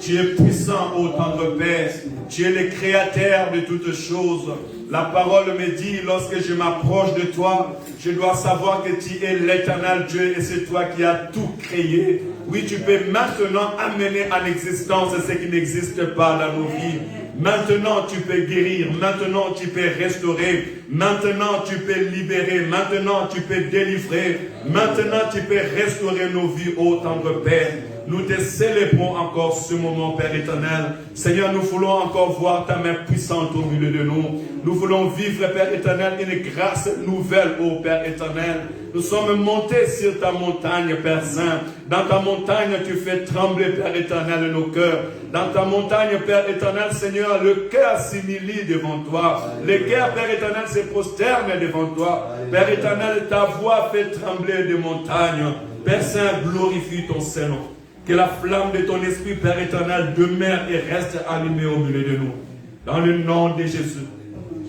Tu es puissant, ô tendre Père. Tu es le créateur de toutes choses. La parole me dit, lorsque je m'approche de toi, je dois savoir que tu es l'éternel Dieu et c'est toi qui as tout créé. Oui, tu peux maintenant amener en existence ce qui n'existe pas dans nos vies. Maintenant, tu peux guérir. Maintenant, tu peux restaurer. Maintenant, tu peux libérer. Maintenant, tu peux délivrer. Maintenant, tu peux restaurer nos vies, ô tendre Père. Nous te célébrons encore ce moment, Père éternel. Seigneur, nous voulons encore voir ta main puissante au milieu de nous. Nous voulons vivre, Père éternel, une grâce nouvelle, ô Père éternel. Nous sommes montés sur ta montagne, Père Saint. Dans ta montagne, tu fais trembler, Père éternel, nos cœurs. Dans ta montagne, Père éternel, Seigneur, le cœur s'humilie devant toi. Le cœur, Père éternel, se prosterne devant toi. Père éternel, ta voix fait trembler des montagnes. Père Saint, glorifie ton Saint-Nom. Que la flamme de ton esprit, Père éternel, demeure et reste allumée au milieu de nous. Dans le nom de Jésus.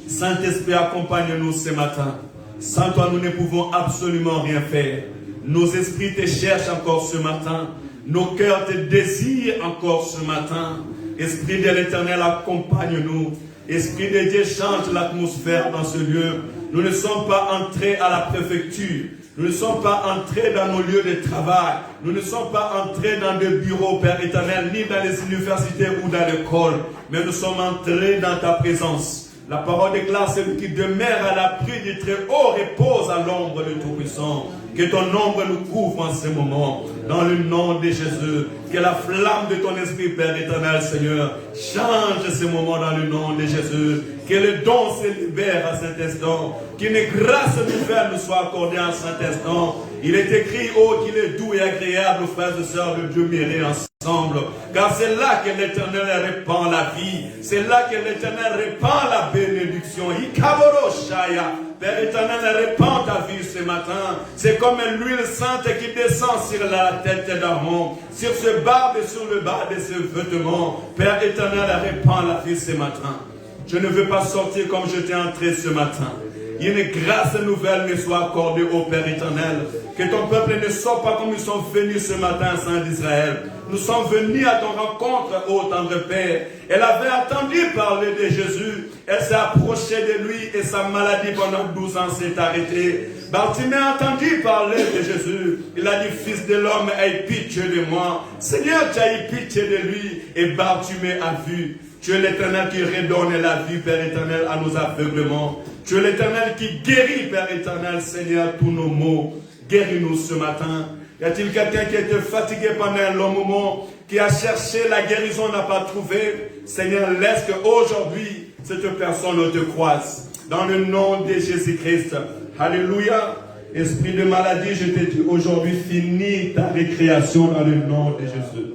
Saint-Esprit, accompagne-nous ce matin. Sans toi, nous ne pouvons absolument rien faire. Nos esprits te cherchent encore ce matin. Nos cœurs te désirent encore ce matin. Esprit de l'Éternel, accompagne-nous. Esprit de Dieu, change l'atmosphère dans ce lieu. Nous ne sommes pas entrés à la préfecture. Nous ne sommes pas entrés dans nos lieux de travail. Nous ne sommes pas entrés dans des bureaux, Père éternel, ni dans les universités ou dans l'école. Mais nous sommes entrés dans ta présence. La parole déclare, celui qui demeure à l'abri du très haut repose à l'ombre du Tout-Puissant. Que ton ombre nous couvre en ce moment. Dans le nom de Jésus. Que la flamme de ton esprit, Père éternel, Seigneur, change ce moment dans le nom de Jésus. Que le don se libère à cet instant. Qu'une grâce nouvelle nous soit accordée à cet instant. Il est écrit, oh, qu'il est doux et agréable, frères et sœurs, de demeurer ensemble. Car c'est là que l'Éternel répand la vie. C'est là que l'Éternel répand la bénédiction. Ikaboro Shaya. Père éternel, répand ta vie ce matin. C'est comme l'huile sainte qui descend sur la tête d'Aaron, sur ce barbe et sur le bas de ses vêtements. Père éternel, répand la vie ce matin. Je ne veux pas sortir comme je t'ai entré ce matin. Une grâce nouvelle me soit accordée au Père éternel. Que ton peuple ne sorte pas comme ils sont venus ce matin, Saint d'Israël. Nous sommes venus à ton rencontre, ô tendre Père. Elle avait entendu parler de Jésus. Elle s'est approchée de lui et sa maladie pendant 12 ans s'est arrêtée. Bartimée a entendu parler de Jésus. Il a dit, Fils de l'homme, aie pitié de moi. Seigneur, tu as eu pitié de lui. Et Bartimée a vu. Tu es l'Éternel qui redonne la vie, Père éternel, à nos aveuglements. Tu es l'Éternel qui guérit, Père éternel, Seigneur, tous nos maux. Guéris-nous ce matin. Y a-t-il quelqu'un qui était fatigué pendant un long moment, qui a cherché la guérison, n'a pas trouvé? Seigneur, laisse qu'aujourd'hui, cette personne te croise. Dans le nom de Jésus-Christ. Alléluia. Esprit de maladie, je te dis aujourd'hui, finis ta récréation dans le nom de Jésus.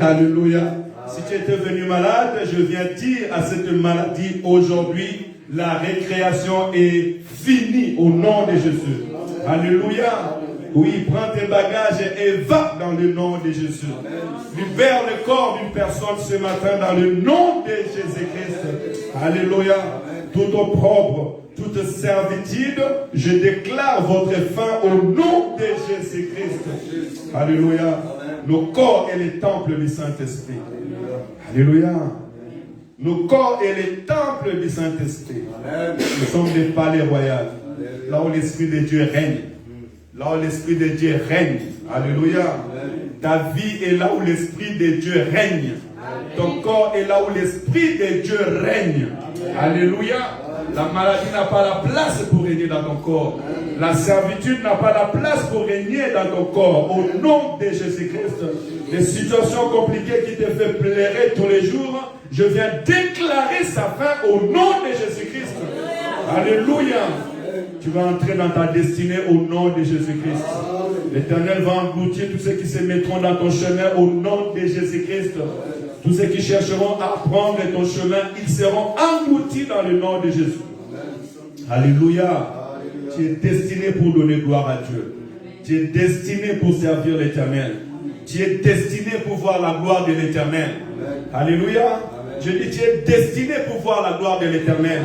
Alléluia. Si tu étais venu malade, je viens dire à cette maladie aujourd'hui, la récréation est finie au nom de Jésus. Alléluia. Oui, prends tes bagages et va dans le nom de Jésus. Libère le corps d'une personne ce matin dans le nom de Jésus-Christ. Alléluia. Tout opprobre, toute servitude, je déclare votre fin au nom de Jésus-Christ. Alléluia. Nos corps est le temple du Saint-Esprit. Alléluia. Nos corps est le temple du Saint-Esprit. Nous sommes des palais royaux. Là où l'Esprit de Dieu règne. Là où l'Esprit de Dieu règne. Alléluia. Ta vie est là où l'Esprit de Dieu règne. Ton corps est là où l'Esprit de Dieu règne. Alléluia. La maladie n'a pas la place pour régner dans ton corps. La servitude n'a pas la place pour régner dans ton corps. Au nom de Jésus-Christ, les situations compliquées qui te font pleurer tous les jours, je viens déclarer sa fin au nom de Jésus-Christ. Alléluia. Tu vas entrer dans ta destinée au nom de Jésus-Christ. L'Éternel va engloutir tous ceux qui se mettront dans ton chemin au nom de Jésus-Christ. Tous ceux qui chercheront à prendre ton chemin, ils seront engloutis dans le nom de Jésus. Alléluia. Tu es destiné pour donner gloire à Dieu. Tu es destiné pour servir l'Éternel. Tu es destiné pour voir la gloire de l'Éternel. Alléluia. Je dis, tu es destiné pour voir la gloire de l'Éternel.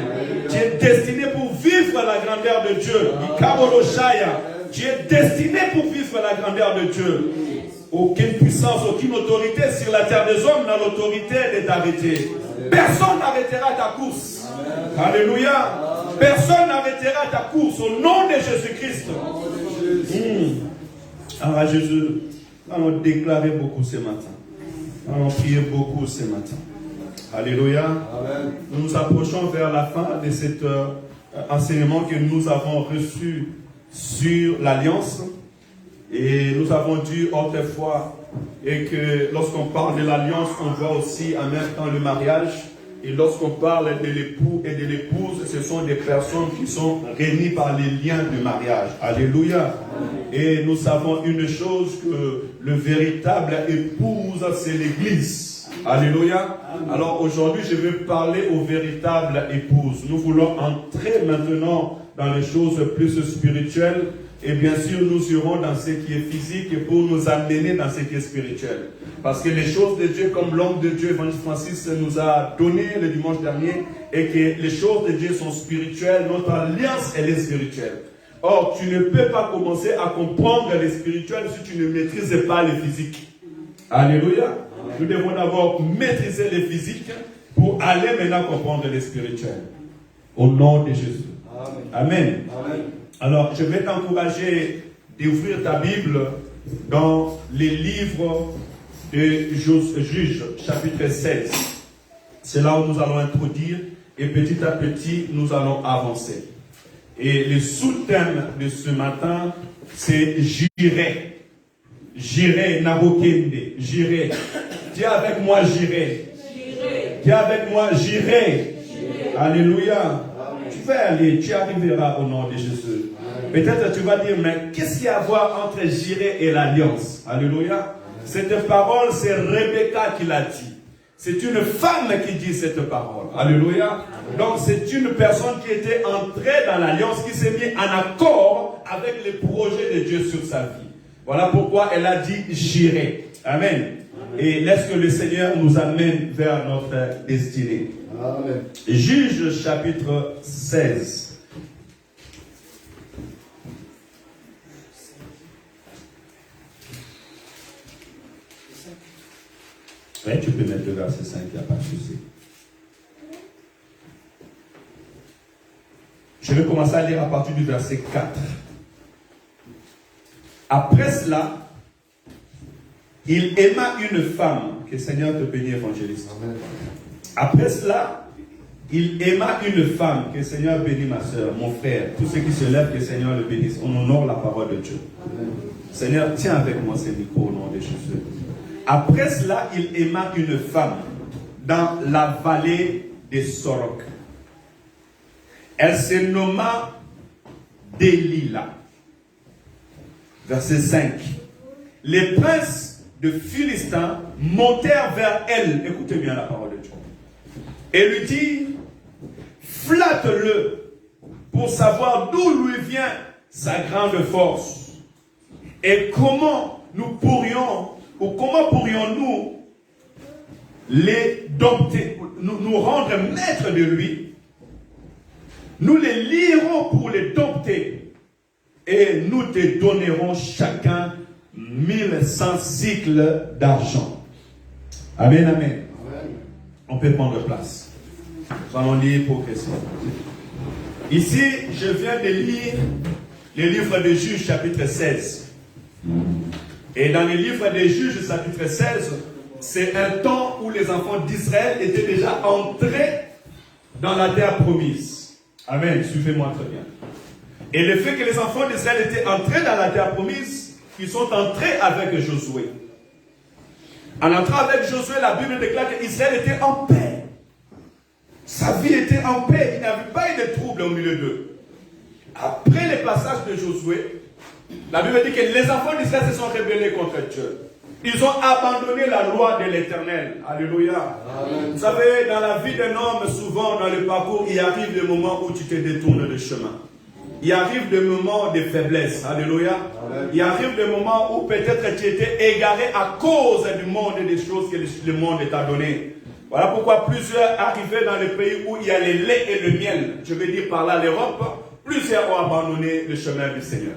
Tu es destiné pour vivre la grandeur de Dieu. Tu es destiné pour vivre la grandeur de Dieu. Aucune puissance, aucune autorité sur la terre des hommes n'a l'autorité de t'arrêter. Personne n'arrêtera ta course. Alléluia. Personne n'arrêtera ta course au nom de Jésus-Christ. Alors Jésus, nous allons déclarer beaucoup ce matin. Nous allons prier beaucoup ce matin. Alléluia. Amen. Nous nous approchons vers la fin de cet enseignement que nous avons reçu sur l'alliance. Et nous avons dit autrefois et que lorsqu'on parle de l'alliance, on voit aussi en même temps le mariage. Et lorsqu'on parle de l'époux et de l'épouse, ce sont des personnes qui sont réunies par les liens de mariage. Alléluia. Et nous savons une chose, que le véritable épouse, c'est l'Église. Alléluia. Alors aujourd'hui, je vais parler aux véritables épouses. Nous voulons entrer maintenant dans les choses plus spirituelles. Et bien sûr, nous irons dans ce qui est physique pour nous amener dans ce qui est spirituel. Parce que les choses de Dieu, comme l'homme de Dieu, Évangile Francis, nous a donné le dimanche dernier, et que les choses de Dieu sont spirituelles, notre alliance, elle est spirituelle. Or, tu ne peux pas commencer à comprendre les spirituels si tu ne maîtrises pas les physiques. Alléluia. Nous devons d'abord maîtriser les physiques pour aller maintenant comprendre les spirituels. Au nom de Jésus. Amen. Amen. Alors, je vais t'encourager d'ouvrir ta Bible dans les livres de Juges, chapitre 16. C'est là où nous allons introduire et petit à petit, nous allons avancer. Et le sous-thème de ce matin, c'est j'irai. J'irai, Nabokende, j'irai. Dis avec moi, j'irai. Dis avec moi, j'irai. Alléluia. Tu vas aller, tu arriveras au nom de Jésus. Peut-être tu vas dire, mais qu'est-ce qu'il y a à voir entre j'irai et l'alliance? Alléluia. Cette parole, c'est Rebecca qui l'a dit. C'est une femme qui dit cette parole. Alléluia. Donc c'est une personne qui était entrée dans l'alliance, qui s'est mise en accord avec les projets de Dieu sur sa vie. Voilà pourquoi elle a dit j'irai. Amen. Et laisse que le Seigneur nous amène vers notre destinée. Amen. Juge chapitre 16. Ouais, tu peux mettre le verset 5, il n'y a pas de souci. Je vais commencer à lire à partir du verset 4. Après cela, il aima une femme. Que le Seigneur te bénisse, évangéliste. Amen. Après cela, il aima une femme. Que le Seigneur bénisse ma soeur, mon frère. Tous ceux qui se lèvent, que le Seigneur le bénisse. On honore la parole de Dieu. Amen. Seigneur, tiens avec moi ces micros au nom de Jésus. Après cela, il aima une femme dans la vallée de Sorok. Elle se nomma Délila. Verset 5. Les princes de Philistins montèrent vers elle. Écoutez bien la parole de Dieu. Et lui dirent, flatte-le pour savoir d'où lui vient sa grande force. Et comment pourrions-nous les dompter, nous rendre maîtres de lui? Nous les lierons pour les dompter et nous te donnerons chacun 1100 cycles d'argent. Amen, amen, amen. On peut prendre place. Nous allons lire progressivement. Ici, je viens de lire le livre de Juges, chapitre 16. Et dans le livre des Juges, chapitre 16, c'est un temps où les enfants d'Israël étaient déjà entrés dans la terre promise. Amen, suivez-moi très bien. Et le fait que les enfants d'Israël étaient entrés dans la terre promise, ils sont entrés avec Josué. En entrant avec Josué, la Bible déclare qu'Israël était en paix. Sa vie était en paix, il n'y avait pas eu de trouble au milieu d'eux. Après le passage de Josué, la Bible dit que les enfants d'Israël se sont rebellés contre Dieu. Ils ont abandonné la loi de l'Éternel. Alléluia. Amen. Vous savez, dans la vie d'un homme, souvent dans le parcours, il arrive des moments où tu te détournes de chemin. Il arrive des moments de faiblesse. Alléluia. Amen. Il arrive des moments où peut-être tu étais égaré à cause du monde et des choses que le monde t'a données. Voilà pourquoi plusieurs arrivaient dans les pays où il y a le lait et le miel. Je veux dire par là l'Europe. Plusieurs ont abandonné le chemin du Seigneur.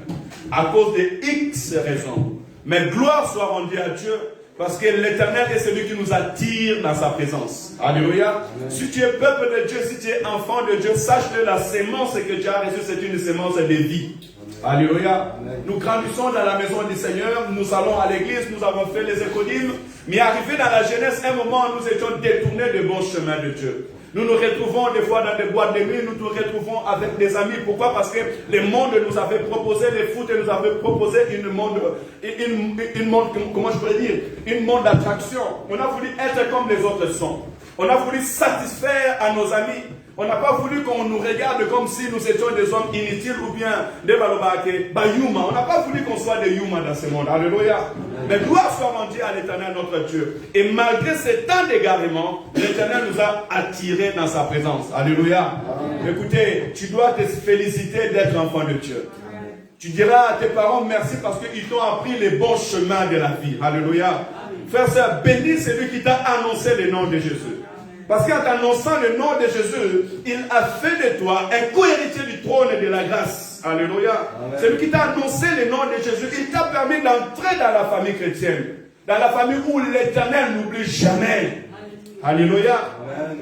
À cause de X raisons. Mais gloire soit rendue à Dieu. Parce que l'Éternel est celui qui nous attire dans sa présence. Alléluia. Amen. Si tu es peuple de Dieu, si tu es enfant de Dieu, sache que la sémence que tu as reçue, c'est une sémence de vie. Amen. Alléluia. Amen. Nous grandissons dans la maison du Seigneur. Nous allons à l'église. Nous avons fait les écodymes. Mais arrivé dans la jeunesse, un moment, nous étions détournés de bons chemins de Dieu. Nous nous retrouvons des fois dans des boîtes de nuit, nous nous retrouvons avec des amis. Pourquoi? Parce que le monde nous avait proposé le foot et nous avait proposé une monde comment je pourrais dire, une monde d'attraction. On a voulu être comme les autres sont. On a voulu satisfaire à nos amis. On n'a pas voulu qu'on nous regarde comme si nous étions des hommes inutiles ou bien des balobake, bayuma. On n'a pas voulu qu'on soit des yuma dans ce monde. Alléluia. Mais gloire soit rendue à l'Éternel notre Dieu. Et malgré ces temps d'égarement, l'Éternel nous a attirés dans sa présence. Alléluia. Amen. Écoutez, tu dois te féliciter d'être enfant de Dieu. Amen. Tu diras à tes parents merci parce qu'ils t'ont appris les bons chemins de la vie. Alléluia. Frère, sœur, bénis celui qui t'a annoncé le nom de Jésus. Parce qu'en t'annonçant le nom de Jésus, il a fait de toi un co-héritier du trône de la grâce. Alléluia. C'est lui qui t'a annoncé le nom de Jésus. Il t'a permis d'entrer dans la famille chrétienne. Dans la famille où l'Éternel n'oublie jamais. Alléluia.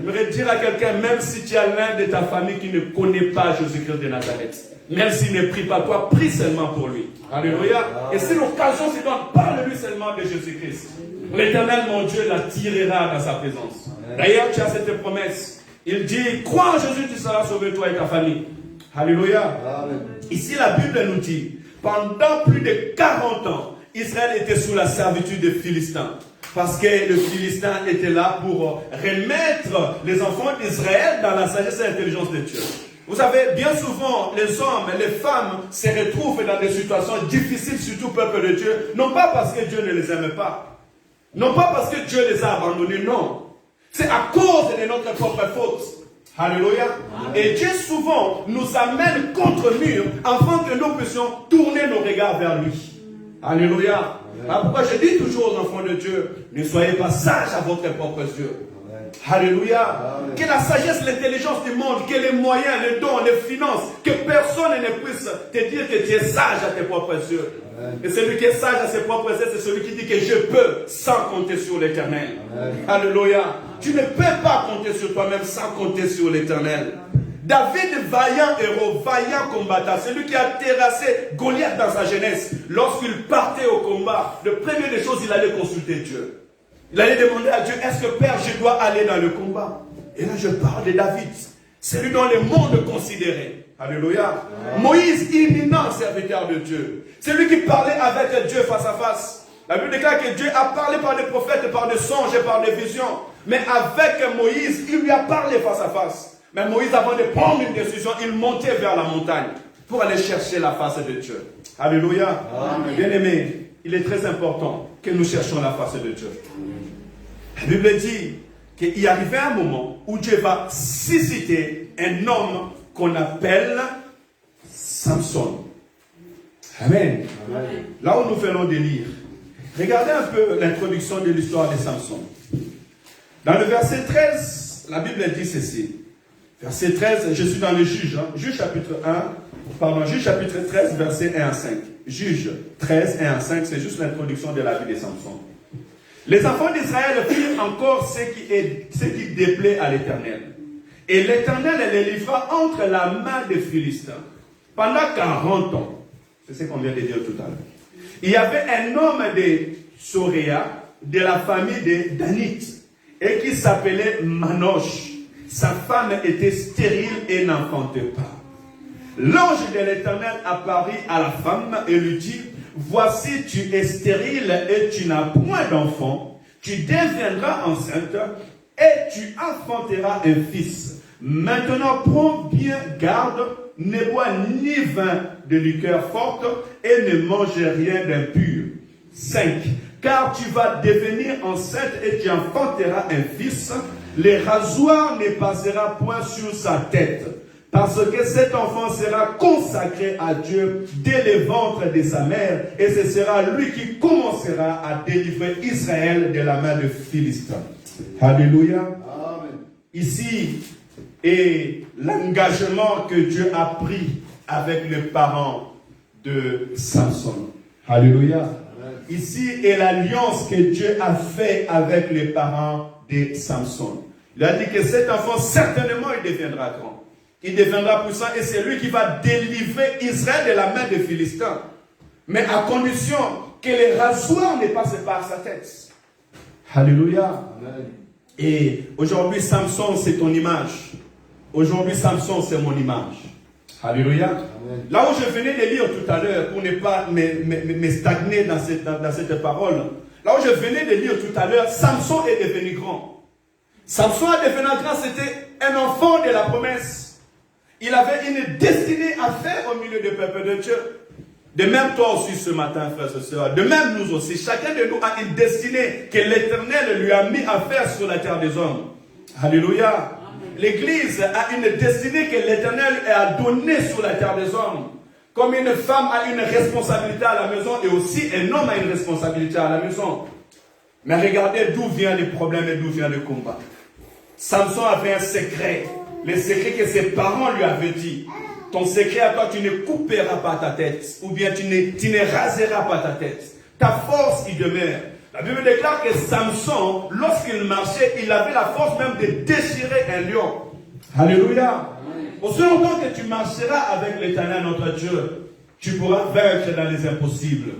J'aimerais dire à quelqu'un, même si tu as l'un de ta famille qui ne connaît pas Jésus-Christ de Nazareth, même s'il ne prie pas toi, prie seulement pour lui. Alléluia. Et si l'occasion se donne, parle-lui seulement de Jésus-Christ. L'Éternel, mon Dieu, l'attirera dans sa présence. D'ailleurs, tu as cette promesse. Il dit, crois en Jésus, tu seras sauvé, toi et ta famille. Alléluia. Amen. Ici, la Bible nous dit, pendant plus de 40 ans, Israël était sous la servitude des Philistins. Parce que le Philistin était là pour remettre les enfants d'Israël dans la sagesse et l'intelligence de Dieu. Vous savez, bien souvent, les hommes et les femmes se retrouvent dans des situations difficiles, surtout peuple de Dieu, non pas parce que Dieu ne les aime pas. Non pas parce que Dieu les a abandonnés, non. C'est à cause de notre propre faute. Alléluia. Et Dieu souvent nous amène contre mur afin que nous puissions tourner nos regards vers lui. Alléluia. Alors pourquoi je dis toujours aux enfants de Dieu, ne soyez pas sages à votre propre yeux. Alléluia. Que la sagesse, l'intelligence du monde, que les moyens, les dons, les finances, que personne ne puisse te dire que tu es sage à tes propres yeux. Et celui qui est sage à ses propres yeux, c'est celui qui dit que je peux sans compter sur l'Éternel. Alléluia. Tu ne peux pas compter sur toi-même sans compter sur l'Éternel. David, vaillant héros, vaillant combattant, celui qui a terrassé Goliath dans sa jeunesse, lorsqu'il partait au combat, le premier des choses, il allait consulter Dieu. Il allait demander à Dieu, est-ce que Père, je dois aller dans le combat? Et là, je parle de David, celui dont le monde considérait. Alléluia. Moïse, imminent serviteur de Dieu. Celui qui parlait avec Dieu face à face. La Bible déclare que Dieu a parlé par des prophètes, par des songes et par des visions. Mais avec Moïse, il lui a parlé face à face. Mais Moïse, avant de prendre une décision, il montait vers la montagne pour aller chercher la face de Dieu. Alléluia. Bien-aimés, il est très important que nous cherchions la face de Dieu. La Bible dit qu'il y arrivait un moment où Dieu va susciter un homme qu'on appelle Samson. Amen. Amen. Là où nous venons de lire, regardez un peu l'introduction de l'histoire de Samson. Dans le verset 13, la Bible dit ceci. Verset 13, je suis dans le Juge, Juge chapitre 13, verset 1 à 5. Juge 13, 1 à 5, c'est juste l'introduction de la vie de Samson. Les enfants d'Israël firent encore ce qui déplaît à l'Éternel. Et l'Éternel les livra entre la main des Philistins pendant 40 ans. C'est ce qu'on vient de dire tout à l'heure. Il y avait un homme de Soréa, de la famille de Danite, et qui s'appelait Manoche. Sa femme était stérile et n'enfantait pas. L'ange de l'Éternel apparut à la femme et lui dit, voici, tu es stérile et tu n'as point d'enfant. Tu deviendras enceinte et tu enfanteras un fils. Maintenant, prends bien garde, ne bois ni vin de liqueur forte et ne mange rien d'impur. 5. Car tu vas devenir enceinte et tu enfanteras un fils. Le rasoir ne passera point sur sa tête, parce que cet enfant sera consacré à Dieu dès le ventre de sa mère, et ce sera lui qui commencera à délivrer Israël de la main de Philistins. Alléluia. Amen. Ici est l'engagement que Dieu a pris avec les parents de Samson. Alléluia. Amen. Ici est l'alliance que Dieu a fait avec les parents de Samson. Il a dit que cet enfant, certainement, il deviendra grand. Il deviendra puissant et c'est lui qui va délivrer Israël de la main des Philistins. Mais à condition que les rasoirs ne passent pas à sa tête. Alléluia. Amen. Et aujourd'hui, Samson, c'est ton image. Aujourd'hui, Samson, c'est mon image. Alléluia. Amen. Là où je venais de lire tout à l'heure, pour ne pas me stagner dans cette parole, là où je venais de lire tout à l'heure, Samson est devenu grand. Samson est devenu grand, c'était un enfant de la promesse. Il avait une destinée à faire au milieu du peuple de Dieu. De même toi aussi ce matin, frères et sœurs, de même nous aussi, chacun de nous a une destinée que l'Éternel lui a mis à faire sur la terre des hommes. Alléluia. L'Église a une destinée que l'Éternel a donnée sur la terre des hommes. Comme une femme a une responsabilité à la maison et aussi un homme a une responsabilité à la maison. Mais regardez d'où vient le problème et d'où vient le combat. Samson avait un secret. Le secret que ses parents lui avaient dit. Ton secret à toi, tu ne couperas pas ta tête. Ou bien tu ne raseras pas ta tête. Ta force y demeure. La Bible déclare que Samson, lorsqu'il marchait, il avait la force même de déchirer un lion. Alléluia. Aussi longtemps que tu marcheras avec l'Éternel notre Dieu, tu pourras vaincre dans les impossibles.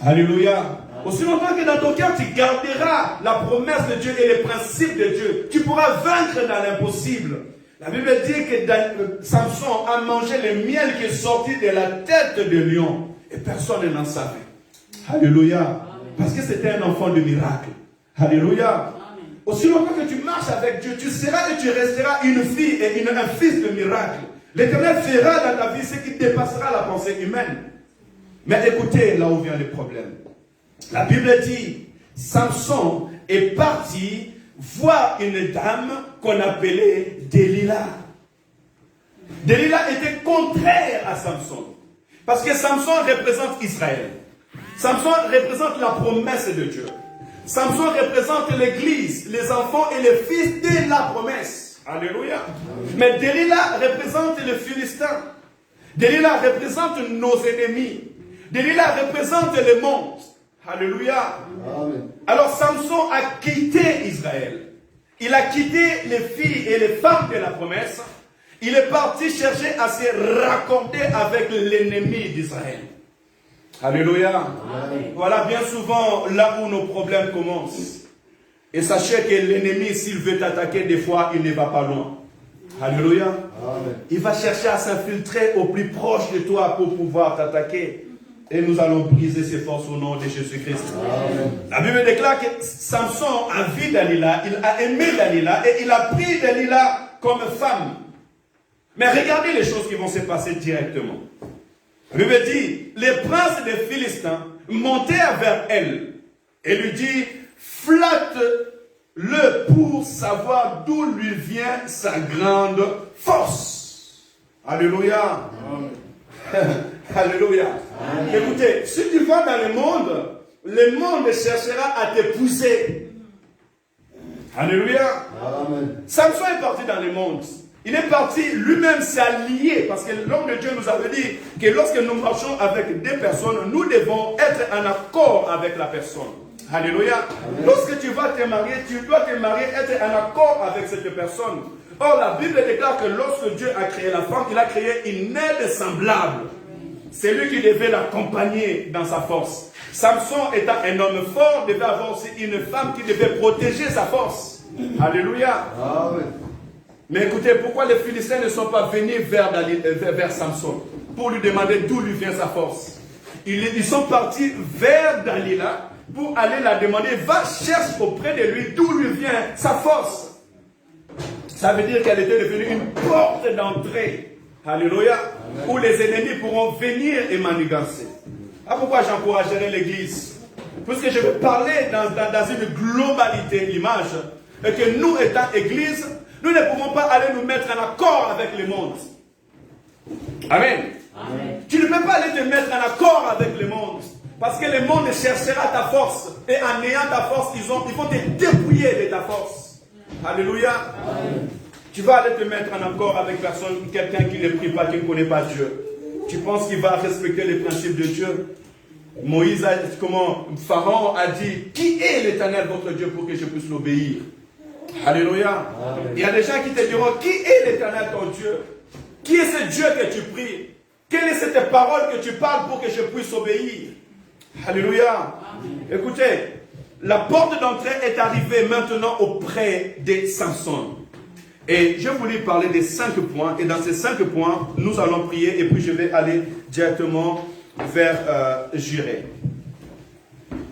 Alléluia. Aussi longtemps que dans ton cœur, tu garderas la promesse de Dieu et les principes de Dieu, tu pourras vaincre dans l'impossible. La Bible dit que Samson a mangé le miel qui est sorti de la tête de lion. Et personne n'en savait. Alléluia. Parce que c'était un enfant de miracle. Alléluia. Aussi longtemps que tu marches avec Dieu, tu seras et tu resteras une fille et un fils de miracle. L'Éternel fera dans ta vie ce qui dépassera la pensée humaine. Mais écoutez là où vient le problème. La Bible dit, Samson est parti voir une dame qu'on appelait Delilah. Delilah était contraire à Samson. Parce que Samson représente Israël. Samson représente la promesse de Dieu. Samson représente l'Église, les enfants et les fils de la promesse. Alléluia. Mais Delilah représente les Philistins. Delilah représente nos ennemis. Delilah représente le monde. Alléluia. Amen. Alors Samson a quitté Israël. Il a quitté les filles et les femmes de la promesse. Il est parti chercher à se raconter avec l'ennemi d'Israël. Alléluia. Amen. Voilà bien souvent là où nos problèmes commencent. Et sachez que l'ennemi, s'il veut t'attaquer, des fois, il ne va pas loin. Alléluia. Amen. Il va chercher à s'infiltrer au plus proche de toi pour pouvoir t'attaquer. Et nous allons briser ses forces au nom de Jésus-Christ. La Bible déclare que Samson a vu Dalila, il a aimé Dalila et il a pris Dalila comme femme. Mais regardez les choses qui vont se passer directement. La Bible dit, les princes des Philistins montèrent vers elle et lui dit, flatte-le pour savoir d'où lui vient sa grande force. Alléluia. Alléluia. Écoutez, si tu vas dans le monde cherchera à t'épouser. Alléluia. Samson est parti dans le monde. Il est parti, lui-même s'est allié, parce que l'homme de Dieu nous avait dit que lorsque nous marchons avec des personnes, nous devons être en accord avec la personne. Alléluia. Lorsque tu vas te marier, tu dois te marier, être en accord avec cette personne. Or, la Bible déclare que lorsque Dieu a créé la femme, il a créé une aide semblable. C'est lui qui devait l'accompagner dans sa force. Samson étant un homme fort, devait avoir aussi une femme qui devait protéger sa force. Alléluia. Mais écoutez, pourquoi les Philistins ne sont pas venus vers Samson pour lui demander d'où lui vient sa force? Ils sont partis vers Dalila pour aller la demander. Va chercher auprès de lui d'où lui vient sa force. Ça veut dire qu'elle était devenue une porte d'entrée. Alléluia. Où les ennemis pourront venir et manigancer. Ah, pourquoi j'encouragerai l'église? Puisque je vais parler dans une globalité, l'image, et que nous, étant église, nous ne pouvons pas aller nous mettre en accord avec le monde. Amen. Amen. Tu ne peux pas aller te mettre en accord avec le monde. Parce que le monde cherchera ta force. Et en ayant ta force, ils vont te dépouiller de ta force. Alléluia. Amen. Tu vas aller te mettre en accord avec quelqu'un qui ne prie pas, qui ne connaît pas Dieu. Tu penses qu'il va respecter les principes de Dieu? Pharaon a dit, qui est l'Éternel votre Dieu pour que je puisse l'obéir? Alléluia. Amen. Il y a des gens qui te diront, qui est l'Éternel ton Dieu? Qui est ce Dieu que tu pries? Quelle est cette parole que tu parles pour que je puisse obéir? Alléluia. Amen. Écoutez, la porte d'entrée est arrivée maintenant auprès de Samson. Et je voulais parler des 5 points. Et dans ces 5 points, nous allons prier. Et puis je vais aller directement vers Jireh.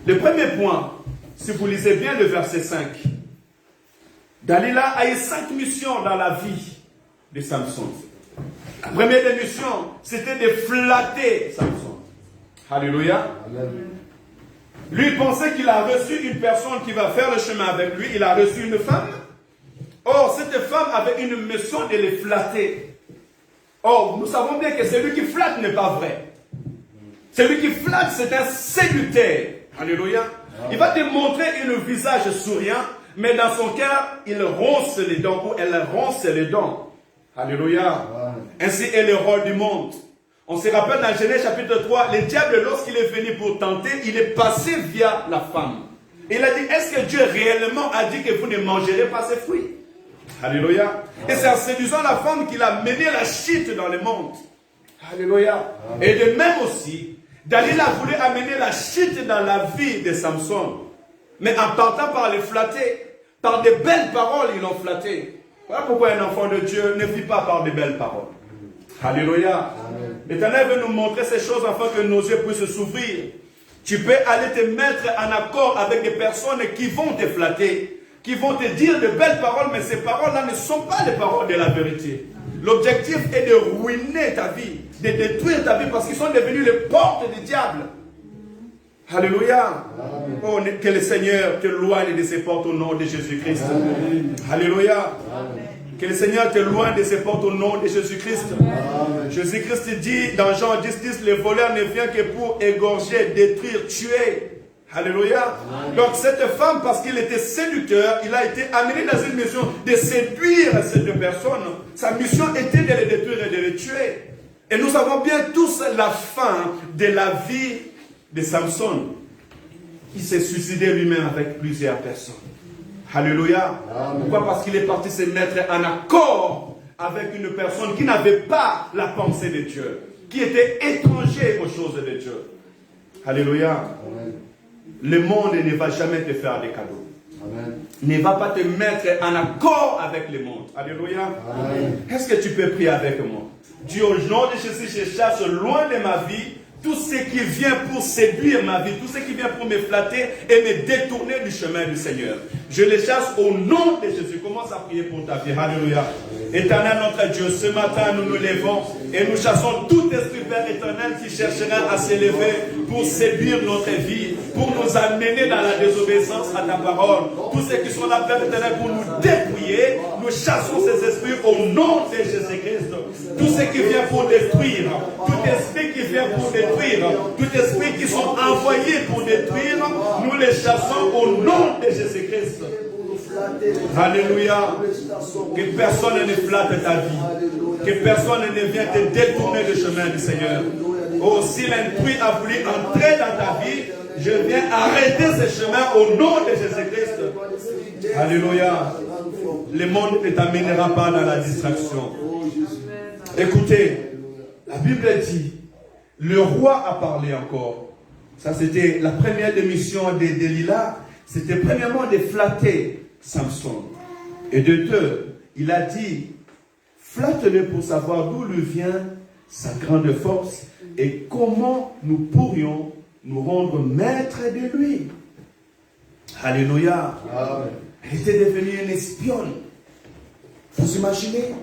Le premier point, si vous lisez bien le verset 5, Dalila a eu 5 missions dans la vie de Samson. La première des missions, c'était de flatter Samson. Alléluia. Amen. Lui pensait qu'il a reçu une personne qui va faire le chemin avec lui. Il a reçu une femme. Or, cette femme avait une mission de les flatter. Or, nous savons bien que celui qui flatte n'est pas vrai. Celui qui flatte, c'est un séducteur. Alléluia. Il va te montrer un visage souriant, mais dans son cœur, il ronce les dents, ou elle ronce les dents. Alléluia. Ainsi est le rôle du monde. On se rappelle dans Genèse chapitre 3, le diable, lorsqu'il est venu pour tenter, il est passé via la femme. Il a dit, est-ce que Dieu réellement a dit que vous ne mangerez pas ces fruits? Alléluia. Et c'est en séduisant la femme qu'il a mené la chute dans le monde. Alléluia. Et de même aussi, Dalila voulait amener la chute dans la vie de Samson. Mais en partant par les flatter, par de belles paroles, ils l'ont flatté. Voilà pourquoi un enfant de Dieu ne vit pas par de belles paroles. Alléluia. L'Éternel veut nous montrer ces choses afin que nos yeux puissent s'ouvrir. Tu peux aller te mettre en accord avec des personnes qui vont te flatter, qui vont te dire de belles paroles, mais ces paroles-là ne sont pas les paroles de la vérité. L'objectif est de ruiner ta vie, de détruire ta vie, parce qu'ils sont devenus les portes du diable. Alléluia. Oh, que le Seigneur te loigne de ses portes au nom de Jésus-Christ. Alléluia. Que le Seigneur te loigne de ses portes au nom de Jésus-Christ. Jésus-Christ dit dans Jean 10, le voleur ne vient que pour égorger, détruire, tuer. Alléluia. Donc cette femme, parce qu'il était séducteur, il a été amené dans une mission de séduire cette personne. Sa mission était de les détruire et de les tuer. Et nous savons bien tous la fin de la vie de Samson. Il s'est suicidé lui-même avec plusieurs personnes. Alléluia. Pourquoi? Parce qu'il est parti se mettre en accord avec une personne qui n'avait pas la pensée de Dieu, qui était étranger aux choses de Dieu. Alléluia. Amen. Le monde ne va jamais te faire des cadeaux. Amen. Ne va pas te mettre en accord avec le monde. Alléluia. Est-ce que tu peux prier avec moi? Dieu, au nom de Jésus, je chasse loin de ma vie tout ce qui vient pour séduire ma vie, tout ce qui vient pour me flatter et me détourner du chemin du Seigneur. Je les chasse au nom de Jésus. Commence à prier pour ta vie. Alléluia. Éternel notre Dieu, ce matin nous nous levons et nous chassons tout esprit Père éternel qui cherchera à s'élever pour séduire notre vie, pour nous amener dans la désobéissance à ta parole. Tous ceux qui sont là, Père éternel, pour nous dépouiller, nous chassons ces esprits au nom de Jésus-Christ. Tout ce qui vient pour détruire, tout esprit qui vient pour détruire, tout esprit qui sont envoyés pour détruire, nous les chassons au nom de Jésus-Christ. Alléluia. Que personne ne flatte ta vie. Que personne ne vienne te détourner du chemin du Seigneur. Oh, si l'intrus a voulu entrer dans ta vie, je viens arrêter ce chemin au nom de Jésus-Christ. Alléluia. Le monde ne t'amènera pas dans la distraction. Écoutez, la Bible dit, le roi a parlé encore. Ça, c'était la première démission de Delilah. C'était premièrement de flatter Samson. Et de deux, il a dit, flatte-le pour savoir d'où lui vient sa grande force et comment nous pourrions nous rendre maîtres de lui. Alléluia. Elle était devenue une espionne. Vous imaginez,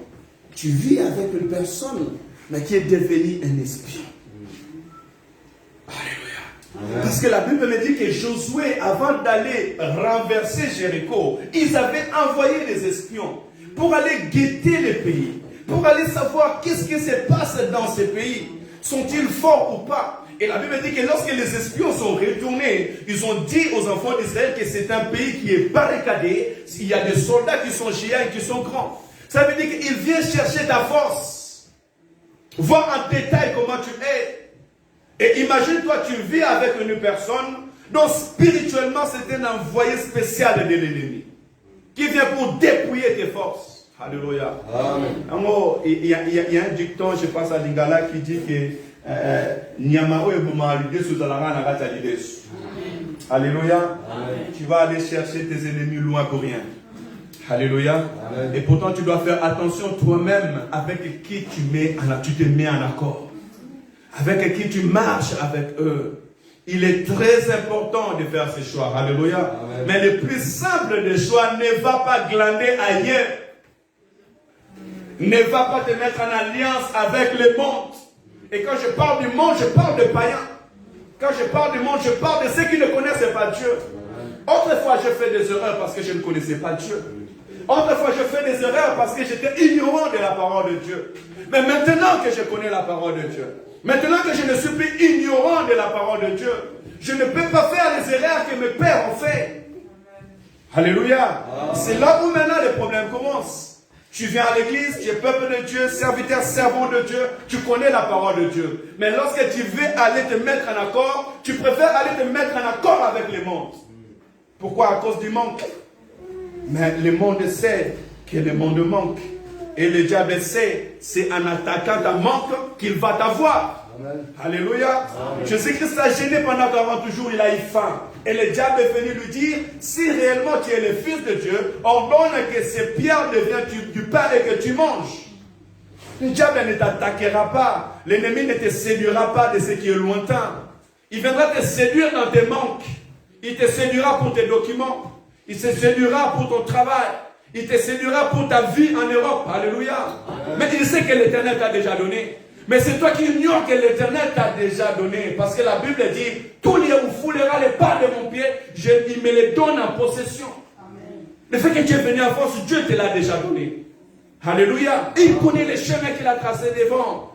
tu vis avec une personne, mais qui est devenue un espion. Alléluia. Parce que la Bible me dit que Josué, avant d'aller renverser Jéricho, ils avaient envoyé des espions pour aller guetter les pays, pour aller savoir qu'est-ce qui se passe dans ces pays. Sont-ils forts ou pas? Et la Bible dit que lorsque les espions sont retournés, ils ont dit aux enfants d'Israël que c'est un pays qui est barricadé. Il y a des soldats qui sont géants et qui sont grands. Ça veut dire qu'il vient chercher ta force. Voir en détail comment tu es. Et imagine-toi, tu vis avec une personne dont spirituellement c'est un envoyé spécial de l'ennemi. Qui vient pour dépouiller tes forces. Alléluia. Amen. Il y a un dicton, je pense à Lingala, qui dit que Alléluia. Tu vas aller chercher tes ennemis loin pour rien. Alléluia. Amen. Et pourtant tu dois faire attention toi-même avec qui tu te mets en accord. Avec qui tu marches avec eux. Il est très important de faire ces choix. Alléluia. Amen. Mais le plus simple des choix, ne va pas glander ailleurs. Ne va pas te mettre en alliance avec le monde. Et quand je parle du monde, je parle de païens. Quand je parle du monde, je parle de ceux qui ne connaissent pas Dieu. Autrefois, je fais des erreurs parce que je ne connaissais pas Dieu. Autrefois, je fais des erreurs parce que j'étais ignorant de la parole de Dieu. Mais maintenant que je connais la parole de Dieu, maintenant que je ne suis plus ignorant de la parole de Dieu, je ne peux pas faire les erreurs que mes pères ont fait. Alléluia. C'est là où maintenant les problèmes commencent. Tu viens à l'église, tu es peuple de Dieu, serviteur, servant de Dieu, tu connais la parole de Dieu. Mais lorsque tu veux aller te mettre en accord, tu préfères aller te mettre en accord avec le monde. Pourquoi? À cause du manque. Mais le monde sait que le monde manque. Et le diable sait, c'est en attaquant ta manque qu'il va t'avoir. Alléluia. Jésus-Christ a gêné pendant 40 jours, il a eu faim. Et le diable est venu lui dire, si réellement tu es le Fils de Dieu, ordonne que ces pierres deviennent du pain et que tu manges. Le diable ne t'attaquera pas. L'ennemi ne te séduira pas de ce qui est lointain. Il viendra te séduire dans tes manques. Il te séduira pour tes documents. Il te séduira pour ton travail. Il te séduira pour ta vie en Europe. Alléluia. Mais il sait que l'Éternel t'a déjà donné. Mais c'est toi qui ignores que l'Éternel t'a déjà donné. Parce que la Bible dit, tout lieu où foulera les pas de mon pied, il me les donne en possession. Amen. Le fait que tu es venu en force, Dieu te l'a déjà donné. Alléluia. Il connaît les chemins qu'il a tracés devant.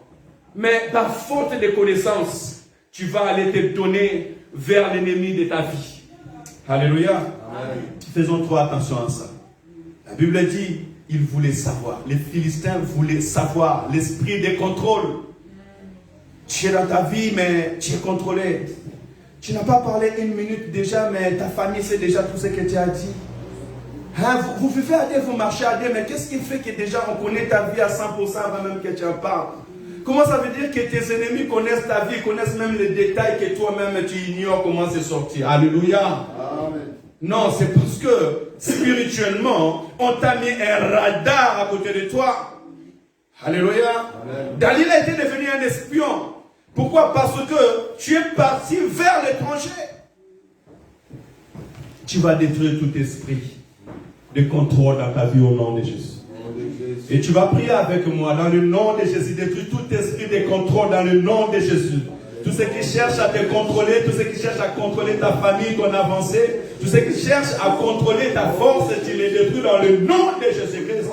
Mais par faute de connaissance, tu vas aller te donner vers l'ennemi de ta vie. Alléluia. Amen. Faisons trop attention à ça. La Bible dit, ils voulaient savoir. Les Philistins voulaient savoir l'esprit de contrôle. Tu es dans ta vie, mais tu es contrôlé. Tu n'as pas parlé une minute déjà, mais ta famille sait déjà tout ce que tu as dit. Hein, vous vivez à Dieu, vous marchez à Dieu, mais qu'est-ce qui fait que déjà on connaît ta vie à 100% avant même que tu en parles? Comment ça veut dire que tes ennemis connaissent ta vie, connaissent même les détails que toi-même tu ignores comment c'est sorti? Alléluia. Amen. Non, c'est parce que spirituellement, on t'a mis un radar à côté de toi. Alléluia. Amen. Dalila était devenu un espion. Pourquoi? Parce que tu es parti vers l'étranger. Tu vas détruire tout esprit de contrôle dans ta vie au nom de Jésus. Et tu vas prier avec moi dans le nom de Jésus. Détruis tout esprit de contrôle dans le nom de Jésus. Tous ceux qui cherchent à te contrôler, tous ceux qui cherchent à contrôler ta famille, ton avancée, tous ceux qui cherchent à contrôler ta force, tu les détruis dans le nom de Jésus-Christ.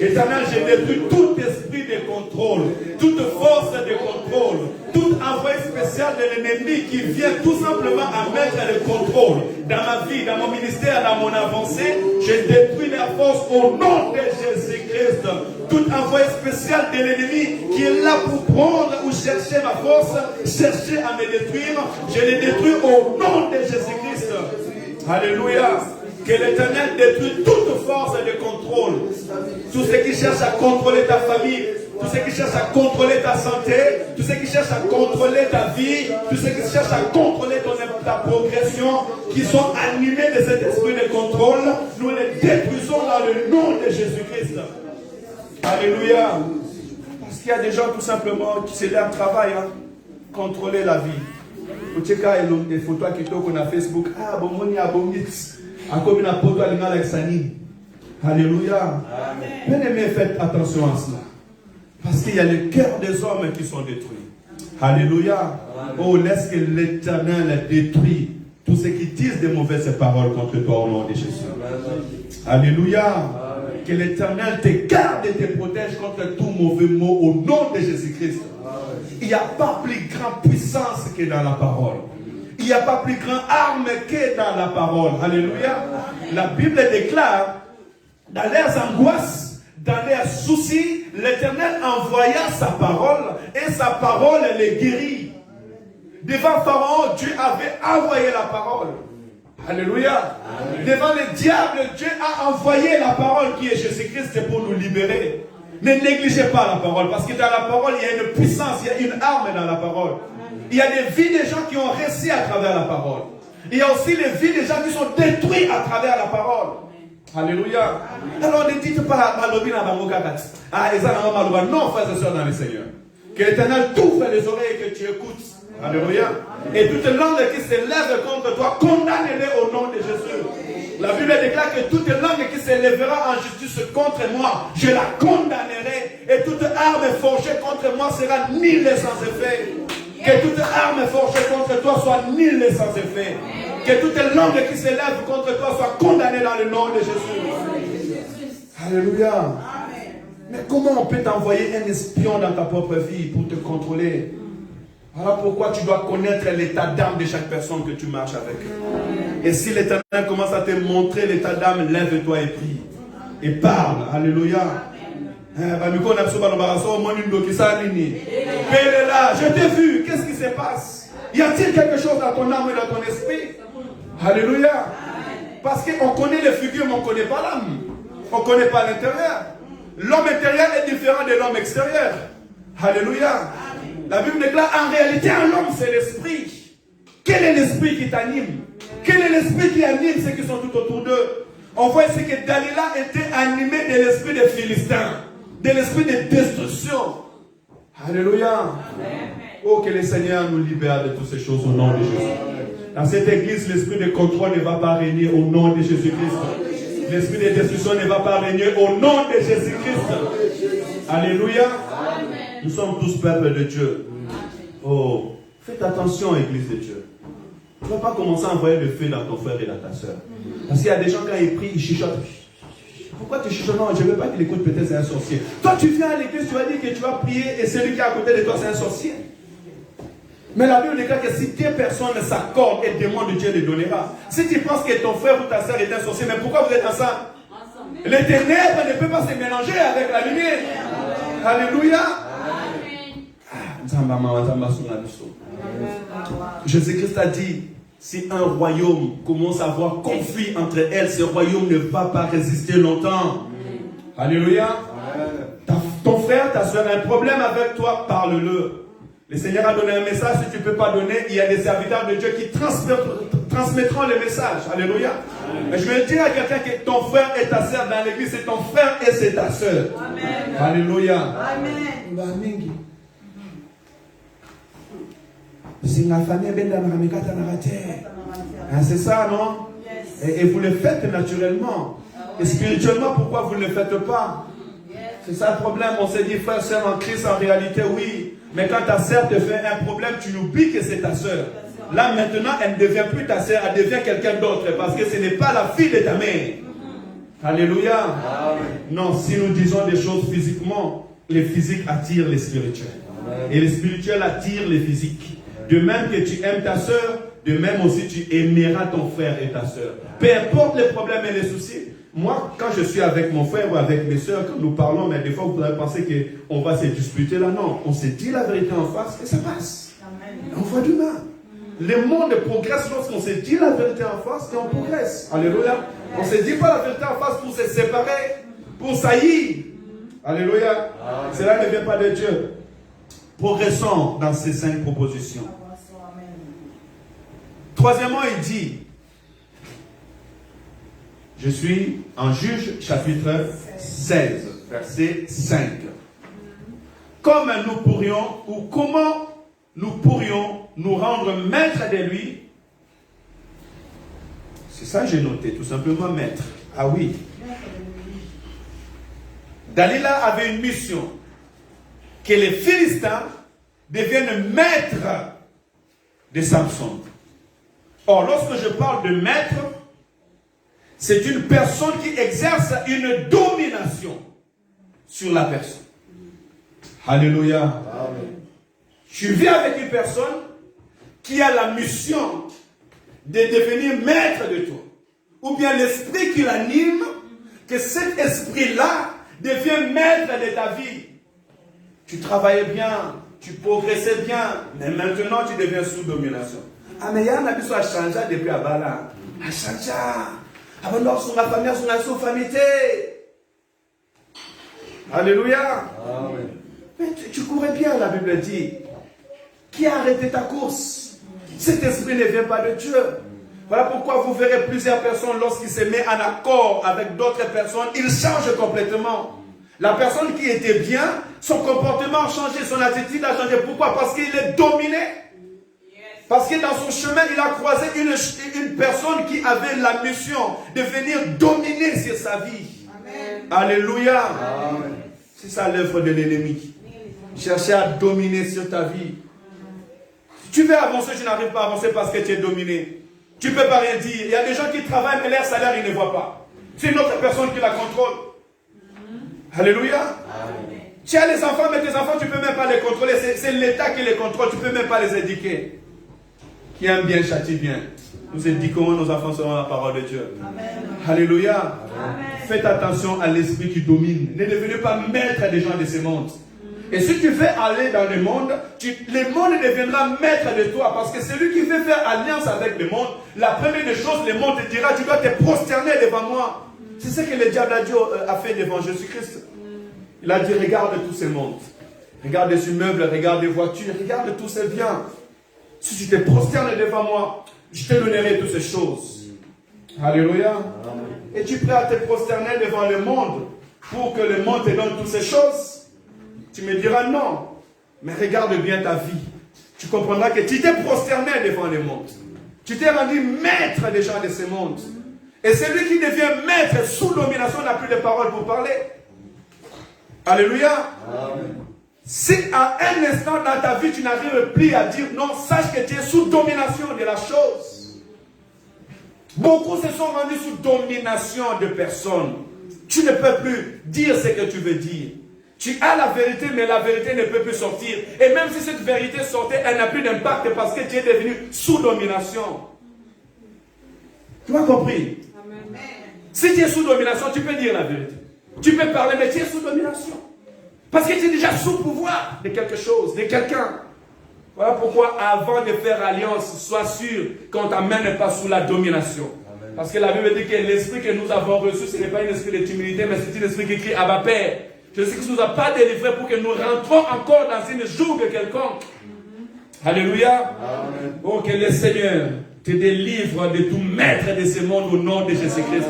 Éternel, je détruis tout esprit de contrôle contrôle, toute force de contrôle, tout envoi spécial de l'ennemi qui vient tout simplement à mettre le contrôle dans ma vie, dans mon ministère, dans mon avancée, je détruis la force au nom de Jésus-Christ. Tout envoi spécial de l'ennemi qui est là pour prendre ou chercher ma force, chercher à me détruire, je les détruis au nom de Jésus-Christ. Alléluia. Que l'Éternel détruit toute force de contrôle. Tout ce qui cherche à contrôler ta famille, tout ce qui cherche à contrôler ta santé, tout ce qui cherche à contrôler ta vie, tout ce qui cherche à contrôler ta progression, qui sont animés de cet esprit de contrôle, nous les détruisons dans le nom de Jésus-Christ. Alléluia. Parce qu'il y a des gens tout simplement qui c'est leur travail, hein, contrôler la vie. Vous checkez les photos qu'on a Facebook. Ah, bon, on y a bon mix. Comme une poto à l'image avec Sani. Alléluia. Bien aimé, faites attention à cela. Parce qu'il y a le cœur des hommes qui sont détruits. Alléluia. Oh, laisse que l'Éternel détruit tous ceux qui disent des mauvaises paroles contre toi au nom de Jésus. Alléluia. Que l'Éternel te garde et te protège contre tout mauvais mot au nom de Jésus-Christ. Il n'y a pas plus grande puissance que dans la parole. Il n'y a pas plus grande arme que dans la parole. Alléluia. La Bible déclare, dans leurs angoisses, dans leurs soucis, l'Éternel envoya sa parole et sa parole les guérit. Devant Pharaon, Dieu avait envoyé la parole. Alléluia. Amen. Devant le diable, Dieu a envoyé la parole qui est Jésus-Christ pour nous libérer. Ne négligez pas la parole, parce que dans la parole, il y a une puissance, il y a une arme dans la parole. Il y a des vies des gens qui ont réussi à travers la parole. Il y a aussi les vies des gens qui sont détruits à travers la parole. Alléluia. Alors ne dites pas non, frères et sœurs dans le Seigneur. Que l'Éternel t'ouvre les oreilles et que tu écoutes. Alléluia. Et toute langue qui s'élève contre toi, condamne-les au nom de Jésus. La Bible déclare que toute langue qui s'élèvera en justice contre moi, je la condamnerai. Et toute arme forgée contre moi sera nulle et sans effet. Que toute arme forgée contre toi soit nulle et sans effet. Que toute langue qui s'élève contre toi soit condamnée dans le nom de Jésus. Alléluia. Mais comment on peut t'envoyer un espion dans ta propre vie pour te contrôler? Alors pourquoi tu dois connaître l'état d'âme de chaque personne que tu marches avec? Et si l'Éternel commence à te montrer l'état d'âme, lève-toi et prie. Et parle. Alléluia. Je t'ai vu, qu'est-ce qui se passe? Y a-t-il quelque chose dans ton âme et dans ton esprit? Alléluia. Parce qu'on connaît les figures, mais on ne connaît pas l'âme. On ne connaît pas l'intérieur. L'homme intérieur est différent de l'homme extérieur. Alléluia. La Bible déclare, en réalité, un homme, c'est l'esprit. Quel est l'esprit qui t'anime? Quel est l'esprit qui anime ceux qui sont tout autour d'eux? On voit ici que Dalila était animée de l'esprit des Philistins, de l'esprit de destruction. Alléluia. Oh, que le Seigneur nous libère de toutes ces choses au nom de Jésus. Dans cette église, l'esprit de contrôle ne va pas régner au nom de Jésus-Christ. L'esprit de destruction ne va pas régner au nom de Jésus-Christ. Alléluia. Nous sommes tous peuple de Dieu. Oh, faites attention, Église de Dieu. Tu ne vas pas commencer à envoyer le feu dans ton frère et dans ta soeur. Parce qu'il y a des gens, quand ils prient, ils chuchotent. Pourquoi tu chuchotes? Non, je ne veux pas qu'il écoute, peut-être c'est un sorcier. Toi, tu viens à l'église, tu vas dire que tu vas prier et celui qui est à côté de toi, c'est un sorcier. Mais la Bible déclare que si deux personnes s'accordent et demandent, Dieu les donnera. Si tu penses que ton frère ou ta soeur est un sorcier, mais pourquoi vous êtes ensemble? Les ténèbres ne peuvent pas se mélanger avec la lumière. Alléluia. Jésus-Christ a dit, si un royaume commence à avoir conflit entre elles, ce royaume ne va pas résister longtemps. Alléluia. Ton frère, ta soeur a un problème avec toi, parle-le. Le Seigneur a donné un message, si tu ne peux pas donner, il y a des serviteurs de Dieu qui transmettront le message. Alléluia. Mais je vais dire à quelqu'un que ton frère et ta soeur dans l'église, c'est ton frère et c'est ta soeur. Amen. Alléluia. Amen. C'est ça, non? Et vous le faites naturellement. Et spirituellement, pourquoi vous ne le faites pas? C'est ça le problème. On s'est dit, frère, soeur en Christ, en réalité, oui. Mais quand ta soeur te fait un problème, tu oublies que c'est ta soeur. Là, maintenant, elle ne devient plus ta soeur, elle devient quelqu'un d'autre. Parce que ce n'est pas la fille de ta mère. Alléluia. Non, si nous disons des choses physiquement, les physiques attirent les spirituels. Et les spirituels attirent les physiques. De même que tu aimes ta soeur, de même aussi tu aimeras ton frère et ta soeur. Peu importe les problèmes et les soucis. Moi, quand je suis avec mon frère ou avec mes soeurs, quand nous parlons, mais des fois vous pourrez penser qu'on va se disputer là. Non, on se dit la vérité en face et ça passe. On voit du mal. Le monde progresse lorsqu'on se dit la vérité en face et on progresse. Alléluia. On ne se dit pas la vérité en face pour se séparer, pour saillir. Alléluia. Cela ne vient pas de Dieu. Progressons dans ces 5 propositions. Troisièmement, il dit, je suis en Juge chapitre 16, verset 5. Comme nous pourrions, ou comment nous pourrions nous rendre maîtres de lui. C'est ça que j'ai noté, tout simplement maître. Ah oui. Dalila avait une mission. Que les Philistins deviennent maîtres de Samson. Or, lorsque je parle de maître, c'est une personne qui exerce une domination sur la personne. Alléluia. Amen. Tu vis avec une personne qui a la mission de devenir maître de toi. Ou bien l'esprit qui l'anime, que cet esprit-là devient maître de ta vie. Tu travaillais bien, tu progressais bien, mais maintenant tu deviens sous domination. Ah, mais il y a un habit a changé depuis Abala. A changé. Avant sur la famille, sur la famille. Alléluia. Amen. Mais tu courais bien, la Bible dit. Qui a arrêté ta course? Cet esprit ne vient pas de Dieu. Voilà pourquoi vous verrez plusieurs personnes, lorsqu'ils se mettent en accord avec d'autres personnes, ils changent complètement. La personne qui était bien, son comportement a changé, son attitude a changé. Pourquoi? Parce qu'il est dominé. Parce que dans son chemin, il a croisé une personne qui avait la mission de venir dominer sur sa vie. Amen. Alléluia. Amen. C'est ça l'œuvre de l'ennemi. Chercher à dominer sur ta vie. Si tu veux avancer, tu n'arrives pas à avancer parce que tu es dominé. Tu ne peux pas rien dire. Il y a des gens qui travaillent, mais leur salaire, ils ne voient pas. C'est une autre personne qui la contrôle. Alléluia. Amen. Tu as les enfants, mais tes enfants, tu ne peux même pas les contrôler. C'est l'État qui les contrôle. Tu ne peux même pas les éduquer. Qui aime bien, châtie bien. Nous éduquons nos enfants selon la parole de Dieu. Amen. Alléluia. Amen. Faites attention à l'esprit qui domine. Ne devenez pas maître des gens de ce monde. Et si tu veux aller dans le monde, le monde deviendra maître de toi. Parce que celui qui veut faire alliance avec le monde, la première des choses, le monde te dira, tu dois te prosterner devant moi. C'est ce que le diable a fait devant Jésus-Christ. Il a dit, regarde tous ces mondes. Regarde les immeubles, regarde les voitures, regarde tous ces biens. Si tu te prosternes devant moi, je te donnerai toutes ces choses. Alléluia. Amen. Es-tu prêt à te prosterner devant le monde pour que le monde te donne toutes ces choses? Tu me diras non. Mais regarde bien ta vie. Tu comprendras que tu t'es prosterné devant le monde. Tu t'es rendu maître des gens de ce monde. Et celui qui devient maître sous domination n'a plus de paroles pour parler. Alléluia. Amen. Si à un instant dans ta vie tu n'arrives plus à dire non, sache que tu es sous domination de la chose. Beaucoup se sont rendus sous domination de personnes. Tu ne peux plus dire ce que tu veux dire. Tu as la vérité, mais la vérité ne peut plus sortir. Et même si cette vérité sortait, elle n'a plus d'impact parce que tu es devenu sous domination. Tu as compris? Amen. Si tu es sous domination, tu peux dire la vérité. Tu peux parler, mais tu es sous domination. Parce que tu es déjà sous pouvoir de quelque chose, de quelqu'un. Voilà pourquoi avant de faire alliance, sois sûr qu'on ne t'amène pas sous la domination. Amen. Parce que la Bible dit que l'esprit que nous avons reçu, ce n'est pas un esprit de timidité, mais c'est un esprit qui crie Abba Père. Je sais que tu ne nous as pas délivrés pour que nous rentrons encore dans une joug quelconque. Alléluia. Amen. Oh, que le Seigneur te délivre de tout maître de ce monde au nom de Jésus-Christ.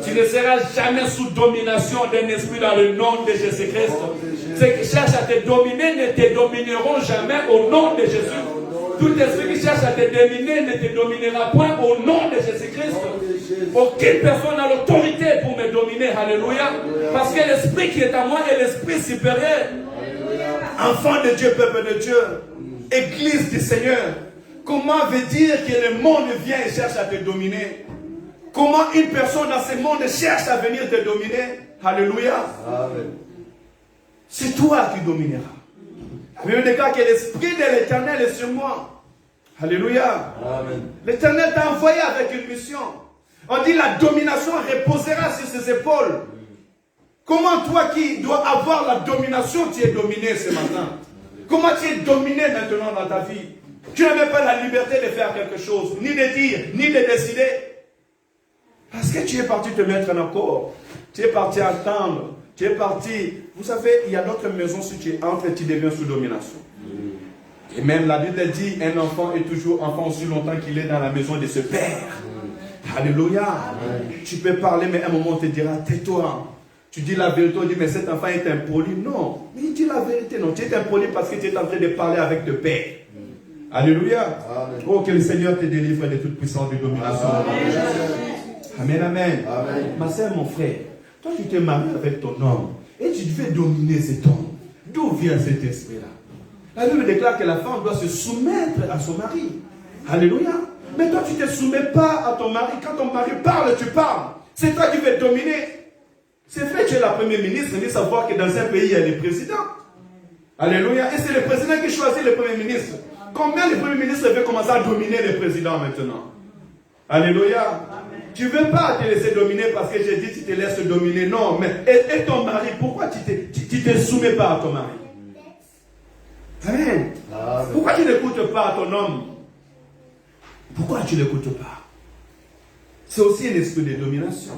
Tu ne seras jamais sous domination d'un esprit dans le nom de Jésus-Christ. Ceux qui cherchent à te dominer ne te domineront jamais au nom de Jésus. Tout esprit qui cherche à te dominer ne te dominera point au nom de Jésus-Christ. Aucune personne n'a l'autorité pour me dominer. Alléluia. Parce que l'esprit qui est à moi est l'esprit supérieur. Enfant de Dieu, peuple de Dieu, Église du Seigneur. Comment veut dire que le monde vient et cherche à te dominer? Comment une personne dans ce monde cherche à venir te dominer? Alléluia. Amen. c'est toi qui domineras. La Bible déclare que l'Esprit de l'Éternel est sur moi. Alléluia. L'Éternel t'a envoyé avec une mission. On dit la domination reposera sur ses épaules. Comment toi qui dois avoir la domination, tu es dominé ce matin? Comment tu es dominé maintenant dans ta vie? Tu n'as même pas la liberté de faire quelque chose, ni de dire, ni de décider. Parce que tu es parti te mettre en accord. Tu es parti attendre. Tu es parti. Vous savez, il y a d'autres maisons, si tu entres, tu deviens sous domination. Et même la Bible dit, un enfant est toujours enfant aussi longtemps qu'il est dans la maison de ce père. Alléluia. Tu peux parler, mais à un moment on te dira, tais-toi. Tu dis la vérité, on dit, mais cet enfant est impoli. Non, mais il dit la vérité. Non, tu es impoli parce que tu es en train de parler avec le père. Alléluia. Oh, que le Seigneur te délivre de toute puissance de domination. Amen, amen. Ma soeur, mon frère, toi tu t'es marié avec ton homme et tu devais dominer cet homme. D'où vient cet esprit-là? La Bible déclare que la femme doit se soumettre à son mari. Alléluia. Mais toi tu ne te soumets pas à ton mari. Quand ton mari parle, tu parles. C'est toi qui veux dominer. C'est vrai, tu es la première ministre, mais savoir que dans un pays, il y a des présidents. Alléluia. Et c'est le président qui choisit le premier ministre. Combien le premier ministre veut commencer à dominer le président maintenant? Alléluia. Tu ne veux pas te laisser dominer parce que j'ai dit tu te laisses dominer. Non, mais et ton mari, pourquoi tu ne te soumets pas à ton mari? Amen. Pourquoi tu n'écoutes pas à ton homme? Pourquoi tu ne l'écoutes pas? C'est aussi un esprit de domination.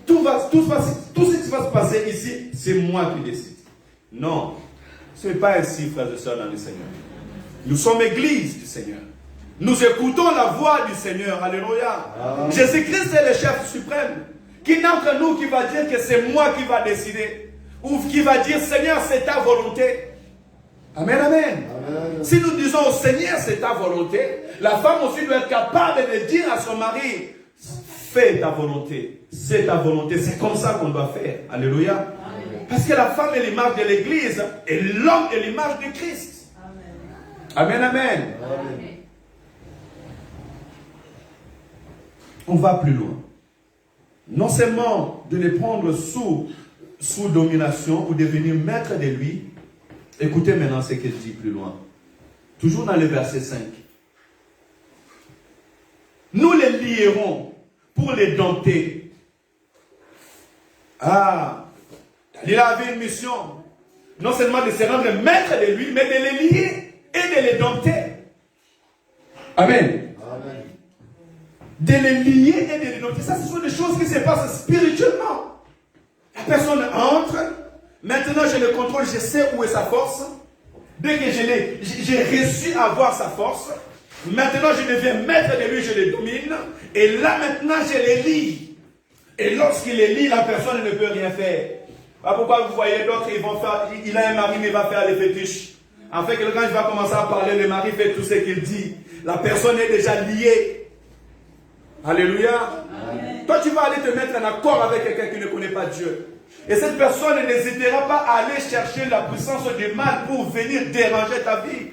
Tout ce qui va se passer ici, c'est moi qui décide. Non, ce n'est pas ainsi, frères et sœurs, dans le Seigneur. Nous sommes église du Seigneur. Nous écoutons la voix du Seigneur. Alléluia. Jésus-Christ est le chef suprême. Qui d'entre nous qui va dire que c'est moi qui va décider? Ou qui va dire, Seigneur, c'est ta volonté? Amen, amen. Si nous disons au Seigneur, c'est ta volonté, la femme aussi doit être capable de dire à son mari, fais ta volonté, c'est ta volonté. C'est comme ça qu'on doit faire. Alléluia. Amen. Parce que la femme est l'image de l'Église et l'homme est l'image de Christ. Amen, amen. Amen. On va plus loin. Non seulement de les prendre sous domination ou devenir maître de lui. Écoutez maintenant ce qu'il dit plus loin. Toujours dans le verset 5. Nous les lierons pour les dompter. Il avait une mission. Non seulement de se rendre maître de lui, mais de les lier et de les dompter. Amen. Amen. De les lier et de les dompter. Ça, ce sont des choses qui se passent spirituellement. La personne entre. Maintenant, je le contrôle, je sais où est sa force. Dès que j'ai réussi à avoir sa force, maintenant je deviens maître de lui, je le domine. Et là maintenant, je les lie. Et lorsqu'il les lie, la personne ne peut rien faire. Pourquoi vous voyez d'autres, il a un mari, mais il va faire les fétiches. En fait, quand il va commencer à parler, le mari fait tout ce qu'il dit. La personne est déjà liée. Alléluia. Amen. Toi, tu vas aller te mettre en accord avec quelqu'un qui ne connaît pas Dieu. Et cette personne n'hésitera pas à aller chercher la puissance du mal pour venir déranger ta vie.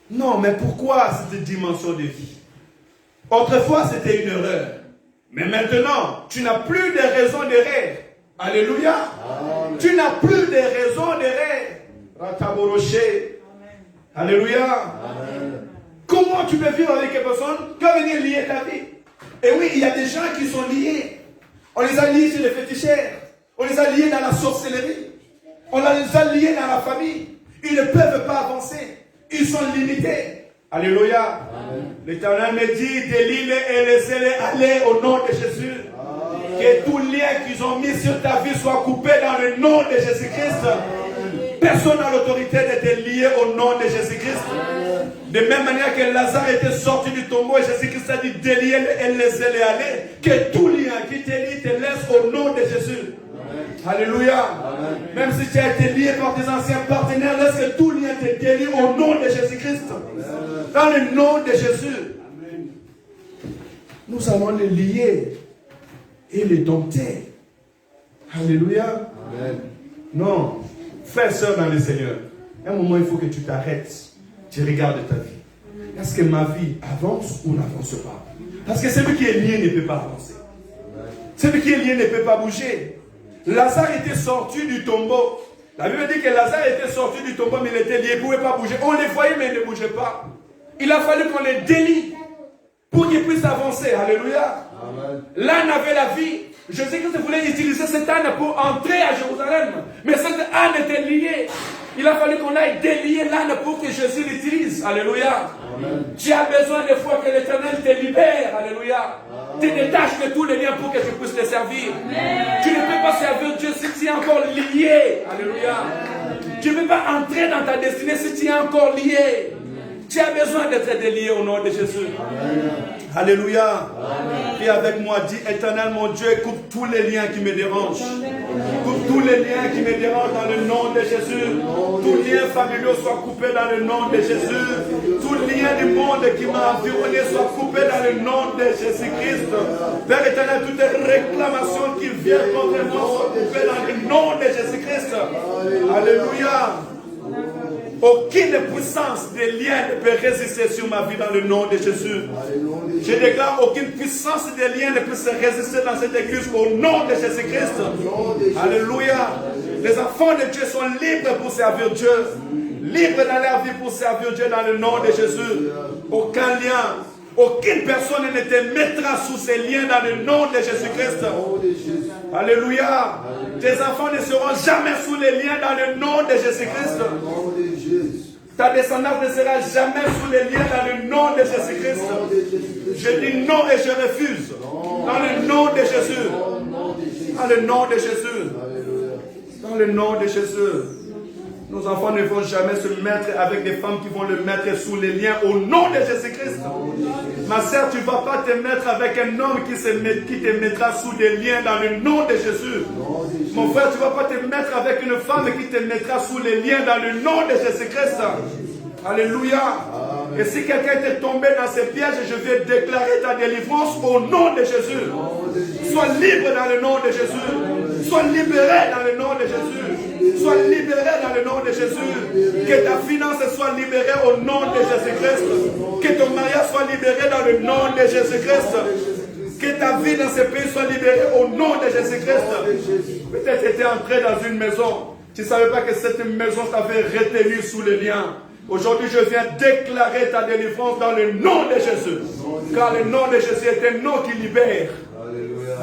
Non, mais pourquoi cette dimension de vie? Autrefois, c'était une erreur. Mais maintenant, tu n'as plus de raison d'errer. Alléluia. Amen. Tu n'as plus de raison d'errer. Alléluia. Amen. Comment tu peux vivre avec une personne qui va venir lier ta vie? Et oui, il y a des gens qui sont liés. On les a liés sur les fétichères. On les a liés dans la sorcellerie. On les a liés dans la famille. Ils ne peuvent pas avancer. Ils sont limités. Alléluia. L'Éternel me dit, délie-les et laissez-les aller au nom de Jésus. Amen. Que tout lien qu'ils ont mis sur ta vie soit coupé dans le nom de Jésus-Christ. Personne n'a l'autorité d'être lié au nom de Jésus-Christ. De même manière que Lazare était sorti du tombeau et Jésus-Christ a dit déliez-les et laissez-les aller. Que tout lien qui te lie te laisse au nom de Jésus. Amen. Alléluia. Amen. Même si tu as été lié par tes anciens partenaires, laisse que tout lien te délie au nom de Jésus-Christ. Dans le nom de Jésus. Amen. Nous allons les lier et les dompter. Alléluia. Amen. Non. Frère, sœur dans le Seigneur, à un moment il faut que tu t'arrêtes. Tu regardes ta vie. Est-ce que ma vie avance ou n'avance pas? Parce que celui qui est lié ne peut pas avancer. Celui qui est lié ne peut pas bouger. Lazare était sorti du tombeau. La Bible dit que Lazare était sorti du tombeau, mais il était lié, il ne pouvait pas bouger. On les voyait, mais il ne bougeait pas. Il a fallu qu'on les délie pour qu'ils puissent avancer. Alléluia. L'âne avait la vie. Jésus-Christ voulait utiliser cet âne pour entrer à Jérusalem. Mais cet âne était lié. Il a fallu qu'on aille délier l'âne pour que Jésus l'utilise. Alléluia. Tu as besoin des fois que l'Éternel te libère. Alléluia. Te détache de tous les liens pour que tu puisses le servir. Tu ne peux pas servir Dieu si tu es encore lié. Alléluia. Tu ne peux pas entrer dans ta destinée si tu es encore lié. Tu as besoin d'être délié au nom de Jésus. Alléluia. Et avec moi, dis Éternel mon Dieu, coupe tous les liens qui me dérangent. Coupe tous les liens qui me dérangent dans le nom de Jésus. Tous les liens familiaux soient coupés dans le nom de Jésus. Tout lien du monde qui m'a environné soit coupé dans le nom de Jésus-Christ. Père éternel, toute réclamation qui vient contre moi soit coupée dans le nom de Jésus-Christ. Alléluia. Aucune puissance des liens ne peut résister sur ma vie dans le nom de Jésus. Je déclare aucune puissance des liens ne peut se résister dans cette église au nom de Jésus-Christ. Alléluia. Les enfants de Dieu sont libres pour servir Dieu. Libres dans leur vie pour servir Dieu dans le nom de Jésus. Aucun lien, aucune personne ne te mettra sous ces liens dans le nom de Jésus-Christ. Alléluia. Tes enfants ne seront jamais sous les liens dans le nom de Jésus-Christ. Ta descendance ne sera jamais sous les liens dans le nom de Jésus-Christ. Je dis non et je refuse. Dans le nom de Jésus. Dans le nom de Jésus. Dans le nom de Jésus. Nos enfants ne vont jamais se mettre avec des femmes qui vont le mettre sous les liens au nom de Jésus-Christ. Ma sœur, tu ne vas pas te mettre avec un homme qui te mettra sous des liens dans le nom de Jésus. Mon frère, tu ne vas pas te mettre avec une femme qui te mettra sous les liens dans le nom de Jésus-Christ. Alléluia. Et si quelqu'un est tombé dans ces pièges, je vais déclarer ta délivrance au nom de Jésus. Sois libre dans le nom de Jésus. Sois libéré dans le nom de Jésus. Sois libéré dans le nom de Jésus. Que ta finance soit libérée au nom de Jésus-Christ. Que ton mariage soit libéré dans le nom de Jésus-Christ. Que ta vie dans ce pays soit libérée au nom de Jésus-Christ. Peut-être que tu es entré dans une maison. Tu ne savais pas que cette maison t'avait retenu sous les liens. Aujourd'hui, je viens déclarer ta délivrance dans le nom de Jésus. Car le nom de Jésus est un nom qui libère.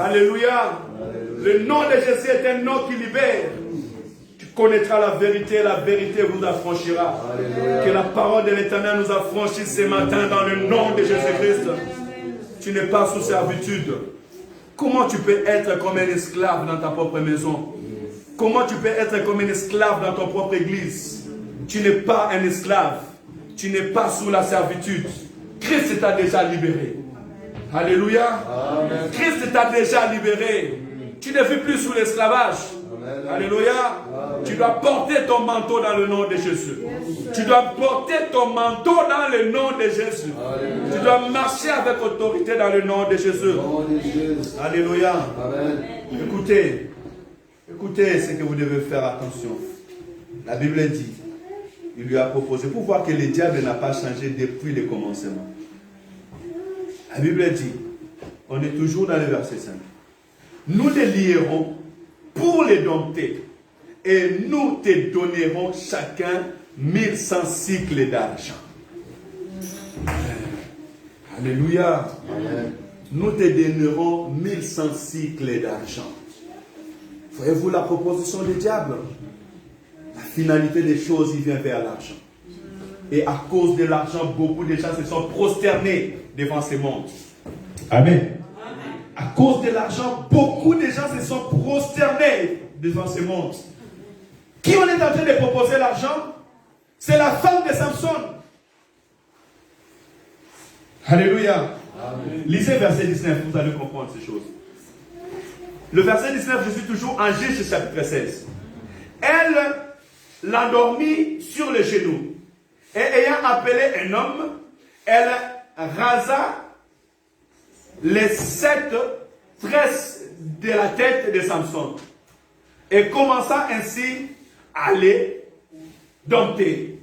Alléluia. Le nom de Jésus est un nom qui libère. Tu connaîtras la vérité vous affranchira. Que la parole de l'Éternel nous affranchisse ce matin dans le nom de Jésus-Christ. Tu n'es pas sous servitude. Comment tu peux être comme un esclave dans ta propre maison? Comment tu peux être comme un esclave dans ton propre église? Tu n'es pas un esclave. Tu n'es pas sous la servitude. Christ t'a déjà libéré. Alléluia. Amen. Christ t'a déjà libéré. Tu ne vis plus sous l'esclavage. Alléluia. Amen. Tu dois porter ton manteau dans le nom de Jésus. Tu dois porter ton manteau dans le nom de Jésus. Alléluia. Tu dois marcher avec autorité dans le nom de Jésus. Alléluia. Amen. Écoutez ce que vous devez faire attention. La Bible dit, il lui a proposé, pour voir que le diable n'a pas changé depuis le commencement. La Bible dit, on est toujours dans le verset 5. Nous les lierons pour les dompter et nous te donnerons chacun 1100 cycles d'argent. Alléluia. Amen. Nous te donnerons 1100 cycles d'argent. Voyez-vous la proposition du diable? La finalité des choses, il vient vers l'argent. Et à cause de l'argent, beaucoup de gens se sont prosternés devant ce monde. Amen. À cause de l'argent, beaucoup de gens se sont prosternés devant ce monde. Qui on est en train de proposer l'argent? C'est la femme de Samson. Alléluia. Amen. Lisez verset 19, vous allez comprendre ces choses. Le verset 19, je suis toujours en Juge chapitre 16. Elle l'endormit sur les genoux. Et ayant appelé un homme, elle rasa les 7 tresses de la tête de Samson. Et commença ainsi à les dompter.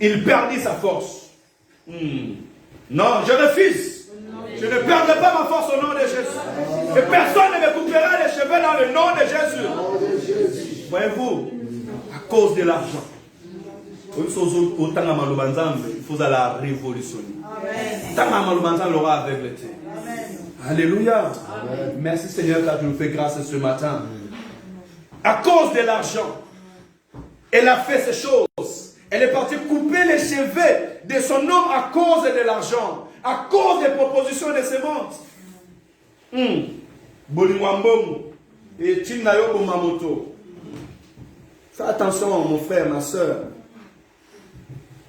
Il perdit sa force. Non, je refuse. Je ne perdrai pas ma force au nom de Jésus. Et personne ne me coupera les cheveux dans le nom de Jésus. Voyez-vous, à cause de l'argent, il faut la révolutionner. Alléluia. Merci Seigneur car tu nous fais grâce ce matin. À cause de l'argent, elle a fait ces choses. Elle est partie couper les cheveux de son homme à cause de l'argent, à cause des propositions de ses ventes. Fais attention mon frère, ma soeur.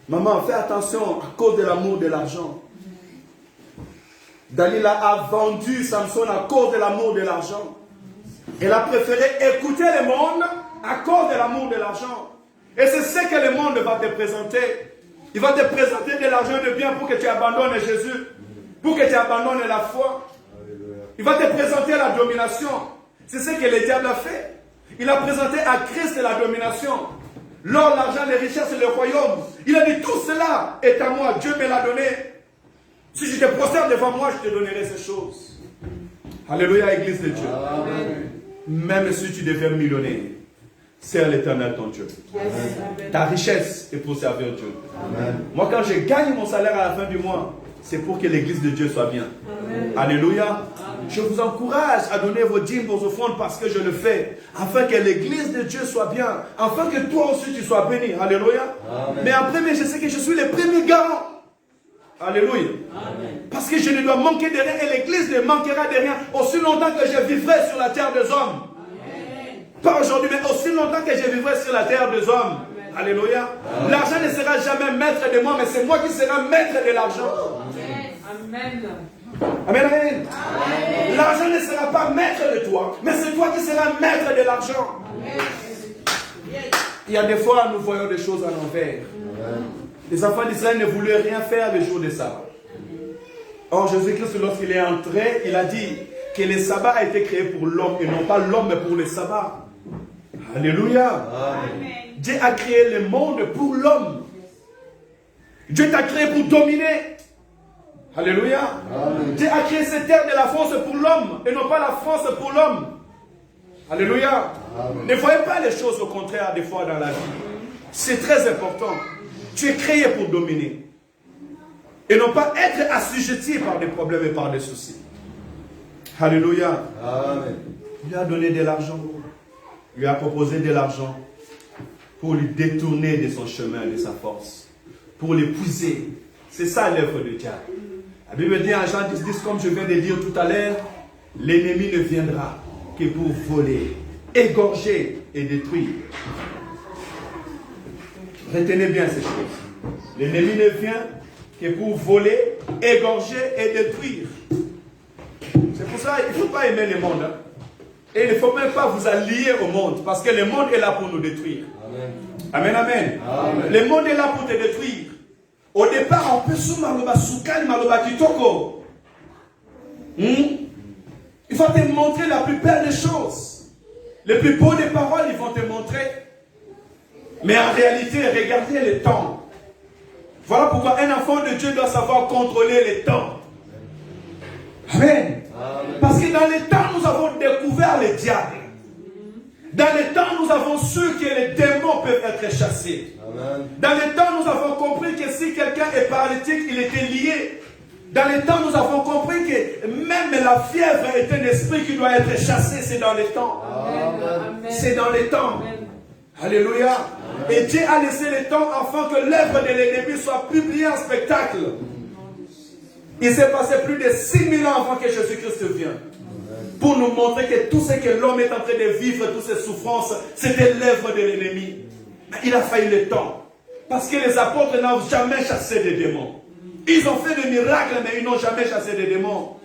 Maman, fais attention à cause de l'amour de l'argent. Dalila a vendu Samson à cause de l'amour de l'argent. Elle a préféré écouter le monde à cause de l'amour de l'argent. Et c'est ce que le monde va te présenter. Il va te présenter de l'argent de bien pour que tu abandonnes Jésus, pour que tu abandonnes la foi. Il va te présenter la domination. C'est ce que le diable a fait. Il a présenté à Christ la domination. L'or, l'argent, les richesses et le royaume. Il a dit tout cela est à moi. Dieu me l'a donné. Si je te prosterne devant moi, je te donnerai ces choses. Alléluia, Église de Dieu. Amen. Même si tu deviens millionnaire, sers l'Éternel ton Dieu. Amen. Ta richesse est pour servir Dieu. Amen. Moi, quand je gagne mon salaire à la fin du mois, c'est pour que l'Église de Dieu soit bien. Amen. Alléluia. Amen. Je vous encourage à donner vos dîmes, vos offrandes parce que je le fais. Afin que l'Église de Dieu soit bien. Afin que toi aussi tu sois béni. Alléluia. Amen. Mais en premier, je sais que je suis le premier garant. Alléluia. Amen. Parce que je ne dois manquer de rien et l'Église ne manquera de rien aussi longtemps que je vivrai sur la terre des hommes. Amen. Pas aujourd'hui, mais aussi longtemps que je vivrai sur la terre des hommes. Amen. Alléluia. L'argent ne sera jamais maître de moi, mais c'est moi qui serai maître de l'argent. Amen. Amen. Amen. Amen. L'argent ne sera pas maître de toi, mais c'est toi qui seras maître de l'argent. Il y a des fois, nous voyons des choses à l'envers. Les enfants d'Israël ne voulaient rien faire le jour de sabbat. Or, Jésus-Christ, lorsqu'il est entré, il a dit que le sabbat a été créé pour l'homme et non pas l'homme pour le sabbat. Alléluia. Amen. Dieu a créé le monde pour l'homme. Dieu t'a créé pour dominer. Alléluia. Amen. Dieu a créé cette terre de la France pour l'homme et non pas la France pour l'homme. Alléluia. Amen. Ne voyez pas les choses au contraire des fois dans la vie. C'est très important. Tu es créé pour dominer. Et non pas être assujetti par des problèmes et par des soucis. Alléluia. Amen. Il lui a donné de l'argent. Il lui a proposé de l'argent pour lui détourner de son chemin et de sa force. Pour l'épuiser. C'est ça l'œuvre de diable. La Bible dit en Jean 10, comme je viens de dire tout à l'heure, l'ennemi ne viendra que pour voler, égorger et détruire. Retenez bien ces choses. L'ennemi ne vient que pour voler, égorger et détruire. C'est pour ça qu'il ne faut pas aimer le monde. Hein? Et il ne faut même pas vous allier au monde. Parce que le monde est là pour nous détruire. Amen. Amen, amen. Amen. Le monde est là pour te détruire. Au départ, on peut il faut te montrer la plus belle des choses. Les plus beaux des paroles, ils vont te montrer. Mais en réalité, regardez le temps. Voilà pourquoi un enfant de Dieu doit savoir contrôler les temps. Amen. Amen. Parce que dans les temps, nous avons découvert le diable. Dans les temps, nous avons su que les démons peuvent être chassés. Amen. Dans les temps, nous avons compris que si quelqu'un est paralytique, il était lié. Dans les temps, nous avons compris que même la fièvre est un esprit qui doit être chassé. C'est dans les temps. C'est dans les temps. Amen. Alléluia. Amen. Et Dieu a laissé le temps afin que l'œuvre de l'ennemi soit publiée en spectacle. Il s'est passé plus de 6000 ans avant que Jésus-Christ vienne. Pour nous montrer que tout ce que l'homme est en train de vivre, toutes ces souffrances, c'était l'œuvre de l'ennemi. Mais il a failli le temps. Parce que les apôtres n'ont jamais chassé des démons. Ils ont fait des miracles, mais ils n'ont jamais chassé des démons.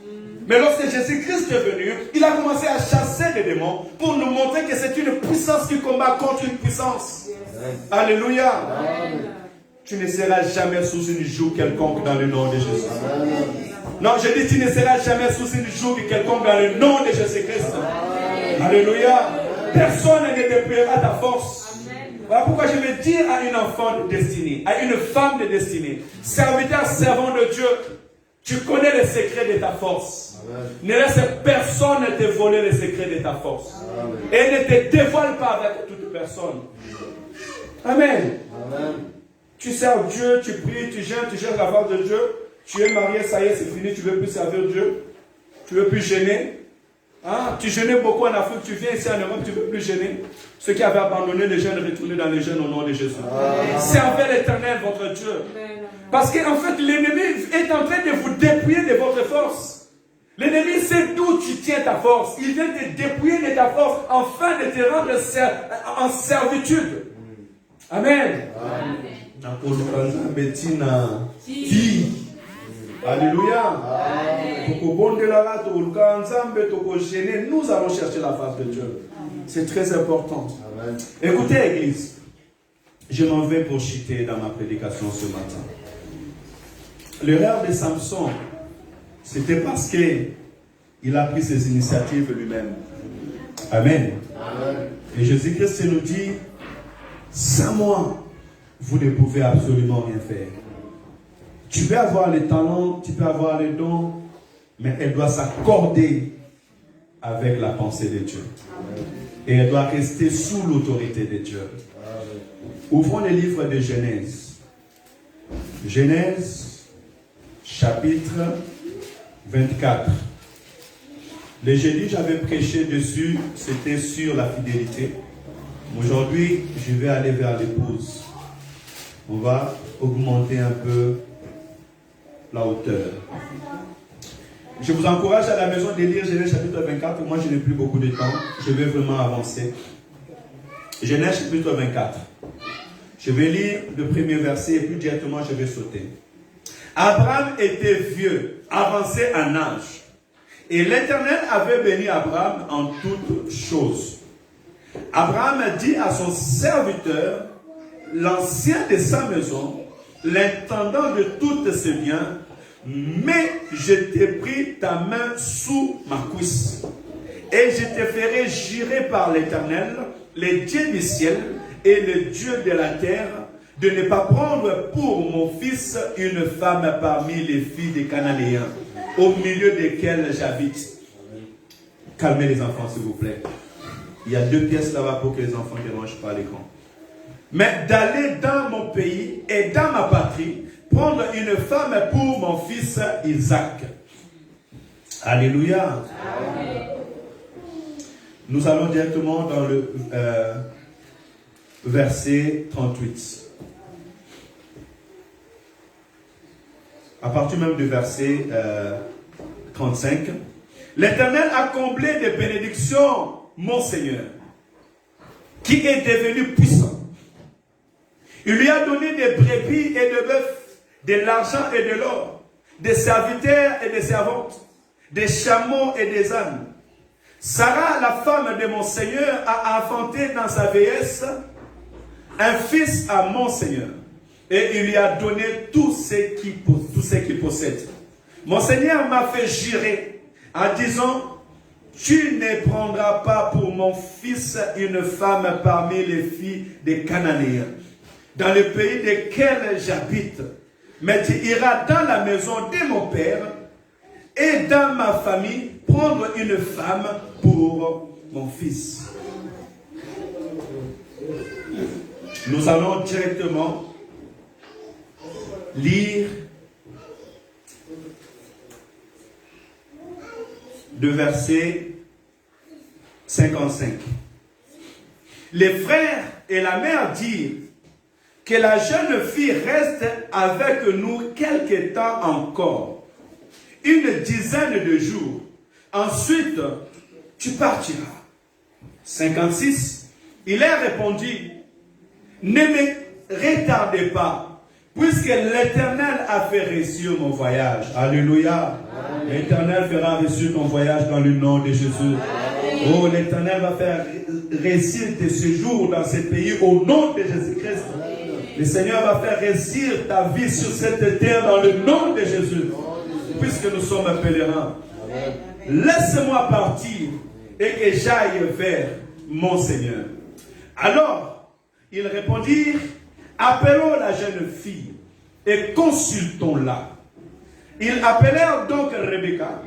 Mais lorsque Jésus-Christ est venu, il a commencé à chasser des démons pour nous montrer que c'est une puissance qui combat contre une puissance. Amen. Alléluia. Amen. Tu ne seras jamais sous une joue quelconque dans le nom de Jésus. Amen. Non, je dis tu ne seras jamais sous une joue quelconque dans le nom de Jésus-Christ. Alléluia. Personne ne déploiera ta force. Voilà pourquoi je vais dire à une enfant de destinée, à une femme de destinée, serviteur, servant de Dieu, Tu connais les secrets de ta force. Amen. Ne laisse personne te voler les secrets de ta force. Amen. Et ne te dévoile pas avec toute personne. Amen. Amen. Tu sers Dieu, tu pries, tu jeûnes la face de Dieu. Tu es marié, ça y est, c'est fini, tu ne veux plus servir Dieu. Tu ne veux plus gêner. Hein? Tu jeûnais beaucoup en Afrique, tu viens ici en Europe, tu ne veux plus gêner. Ceux qui avaient abandonné les jeûnes, retournez dans les jeûnes au nom de Jésus. Servez l'Éternel, votre Dieu. Parce qu'en fait, l'ennemi est en train de vous dépouiller de votre force. L'ennemi sait d'où tu tiens ta force. Il vient te dépouiller de ta force afin de te rendre en servitude. Amen. Alléluia. Nous allons chercher la face de Dieu. C'est très important. Amen. Écoutez, Église, je m'en vais pour chuter dans ma prédication ce matin. L'erreur de Samson, c'était parce qu'il a pris ses initiatives lui-même. Amen. Amen. Et Jésus-Christ nous dit, sans moi, vous ne pouvez absolument rien faire. Tu peux avoir les talents, tu peux avoir les dons, mais elle doit s'accorder avec la pensée de Dieu. Amen. Et elle doit rester sous l'autorité de Dieu. Amen. Ouvrons le livre de Genèse. Genèse, chapitre 24. Le jeudi, j'avais prêché dessus, c'était sur la fidélité. Aujourd'hui, je vais aller vers l'épouse. On va augmenter un peu la hauteur. Je vous encourage à la maison de lire Genèse chapitre 24. Moi, je n'ai plus beaucoup de temps. Je vais vraiment avancer. Genèse chapitre 24. Je vais lire le premier verset et puis directement je vais sauter. Abraham était vieux, avancé en âge. Et l'Éternel avait béni Abraham en toutes choses. Abraham dit à son serviteur, l'ancien de sa maison, l'intendant de tous ses biens, mais je t'ai pris ta main sous ma cuisse, et je te ferai jurer par l'Éternel, le Dieu du ciel et le Dieu de la terre, de ne pas prendre pour mon fils une femme parmi les filles des Cananéens, au milieu desquelles j'habite. Calmez les enfants, s'il vous plaît. Il y a 2 pièces là-bas pour que les enfants ne dérangent pas l'écran. Mais d'aller dans mon pays et dans ma patrie, prendre une femme pour mon fils Isaac. Alléluia. Amen. Nous allons directement dans le verset 38. À partir même du verset 35. L'Éternel a comblé de bénédictions mon Seigneur, qui est devenu puissant. Il lui a donné des brebis et de bœufs, de l'argent et de l'or, des serviteurs et des servantes, des chameaux et des ânes. Sarah, la femme de mon Seigneur, a enfanté dans sa vieillesse un fils à mon Seigneur. Et il lui a donné tout ce qu'il possède. Mon Seigneur m'a fait jurer en disant, tu ne prendras pas pour mon fils une femme parmi les filles des Cananéens, dans le pays desquels j'habite, mais tu iras dans la maison de mon père et dans ma famille prendre une femme pour mon fils. Nous allons directement lire le verset 55. Les frères et la mère dirent que la jeune fille reste avec nous quelque temps encore, une dizaine de jours. Ensuite, tu partiras. 56. Il a répondu, ne me retardez pas, puisque l'Éternel a fait réussir mon voyage. Alléluia. L'Éternel fera réussir ton voyage dans le nom de Jésus. Oh, l'Éternel va faire réussir tes séjours dans ce pays au nom de Jésus-Christ. Le Seigneur va faire réussir ta vie sur cette terre dans le nom de Jésus. Puisque nous sommes pèlerins. Laisse-moi partir et que j'aille vers mon Seigneur. Alors, ils répondirent, appelons la jeune fille et consultons-la. Ils appelèrent donc Rebecca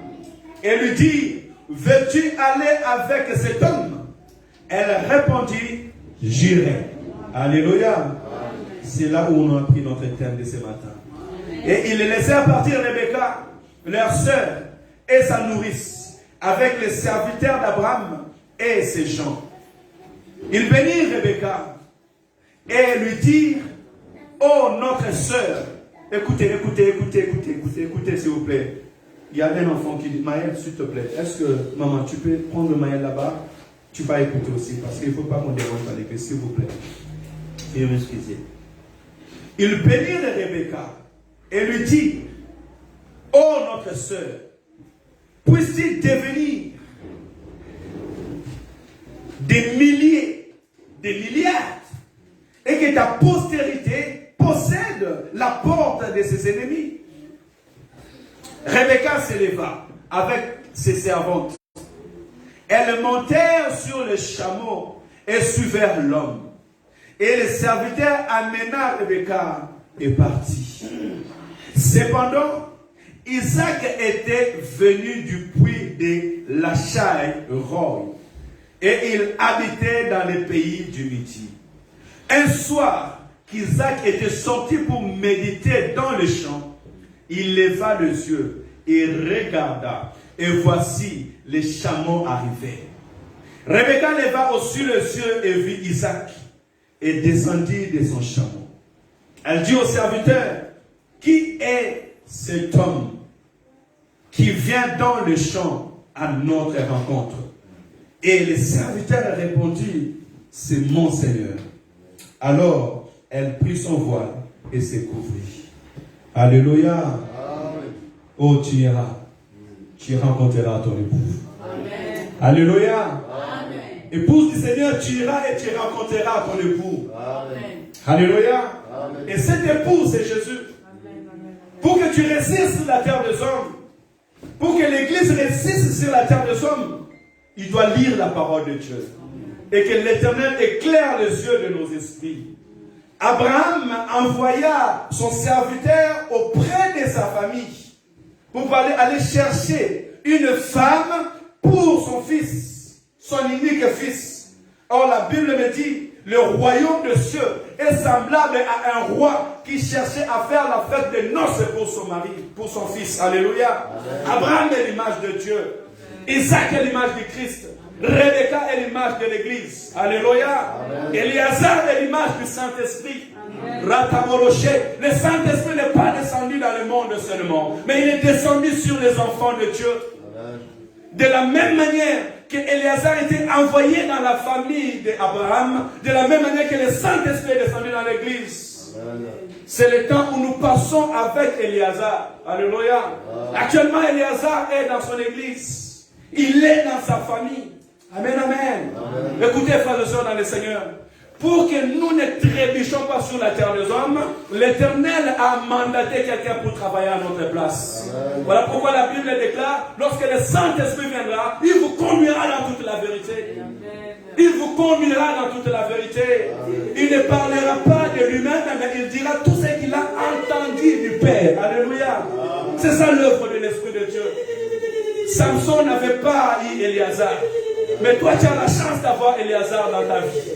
et lui dirent, veux-tu aller avec cet homme? Elle répondit, j'irai. Alléluia. C'est là où on a pris notre thème de ce matin. Et ils laissèrent partir Rebecca, leur sœur et sa nourrice, avec les serviteurs d'Abraham et ses gens. Ils bénirent Rebecca et lui dirent, oh notre sœur, écoutez s'il vous plaît. Il y a un enfant qui dit, Maël, s'il te plaît, est-ce que, maman, tu peux prendre Maël là-bas? Tu vas écouter aussi, parce qu'il ne faut pas qu'on dérange dans l'église, s'il vous plaît. Veuillez m'excuser. Il bénit Rebecca et lui dit, oh notre sœur, puisse-t-il devenir des milliers, des milliards, et que ta postérité possède la porte de ses ennemis. Rebecca s'éleva avec ses servantes. Elles montèrent sur le chameau et suivirent l'homme. Et le serviteur amena Rebecca et partit. Cependant, Isaac était venu du puits de Lachaï-Roy et il habitait dans le pays du Midi. Un soir qu'Isaac était sorti pour méditer dans le champ, il leva les yeux et regarda, et voici les chameaux arrivaient. Rebecca leva aussi les yeux et vit Isaac, et descendit de son chameau. Elle dit au serviteur, qui est cet homme qui vient dans le champ à notre rencontre? Et le serviteur répondit, c'est mon Seigneur. Alors, elle prit son voile et se couvrit. Alléluia. Amen. Oh, tu iras. Tu rencontreras ton époux. Amen. Alléluia. Amen. Épouse du Seigneur, tu iras et tu rencontreras ton époux. Amen. Alléluia. Amen. Et cet époux, c'est Jésus. Amen. Pour que tu résistes sur la terre des hommes, pour que l'Église résiste sur la terre des hommes, il doit lire la parole de Dieu. Et que l'Éternel éclaire les yeux de nos esprits. Abraham envoya son serviteur auprès de sa famille pour aller chercher une femme pour son fils, son unique fils. Or la Bible me dit, le royaume des cieux est semblable à un roi qui cherchait à faire la fête de noces pour son mari, pour son fils. Alléluia. Amen. Abraham est l'image de Dieu. Isaac est l'image du Christ. Rebecca est l'image de l'Église. Alléluia. Éléazar est l'image du Saint-Esprit. Le Saint-Esprit n'est pas descendu dans le monde seulement, mais il est descendu sur les enfants de Dieu. Amen. De la même manière que Éléazar était envoyé dans la famille d'Abraham, de la même manière que le Saint-Esprit est descendu dans l'Église. C'est le temps où nous passons avec Éléazar. Alléluia. Actuellement, Éléazar est dans son Église. Il est dans sa famille. Amen, amen. Amen. Écoutez, frères et sœurs dans le Seigneur, pour que nous ne trébuchions pas sur la terre des hommes, l'Éternel a mandaté quelqu'un pour travailler à notre place. Amen. Voilà pourquoi la Bible déclare, lorsque le Saint-Esprit viendra, il vous conduira dans toute la vérité. Amen. Il vous conduira dans toute la vérité. Amen. Il ne parlera pas de lui-même, mais il dira tout ce qu'il a entendu du Père. Alléluia. C'est ça l'œuvre de l'Esprit de Dieu. Samson n'avait pas eu Éléazar. Mais toi, tu as la chance d'avoir Éléazar dans ta vie.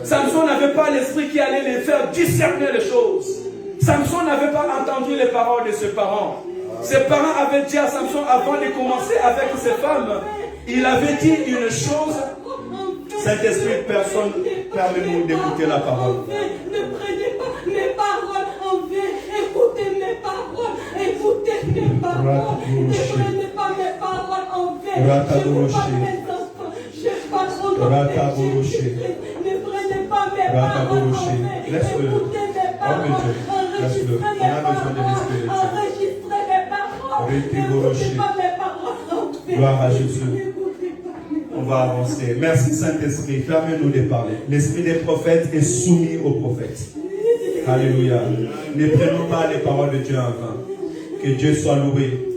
Samson n'avait pas l'esprit qui allait les faire discerner les choses. Samson n'avait pas entendu les paroles de ses parents. Ses parents avaient dit à Samson, avant de commencer avec ses femmes, il avait dit une chose. Saint-Esprit, personne permet-nous d'écouter la parole. Ne prenez pas mes paroles en vain. Écoutez mes paroles. Écoutez mes paroles. Ne prenez pas mes paroles en vain. Je vous parle mes enfants. Je parle au nom de Jésus. Ne prenez pas mes paroles en vain. Écoutez mes paroles. Enregistrez mes paroles. Enregistrez mes paroles. N'écoutez pas mes paroles en vain. Gloire à Jésus. On va avancer. Merci Saint-Esprit. Fermez-nous de parler. L'esprit des prophètes est soumis aux prophètes. Alléluia. Ne prenons pas les paroles de Dieu en vain. Que Dieu soit loué.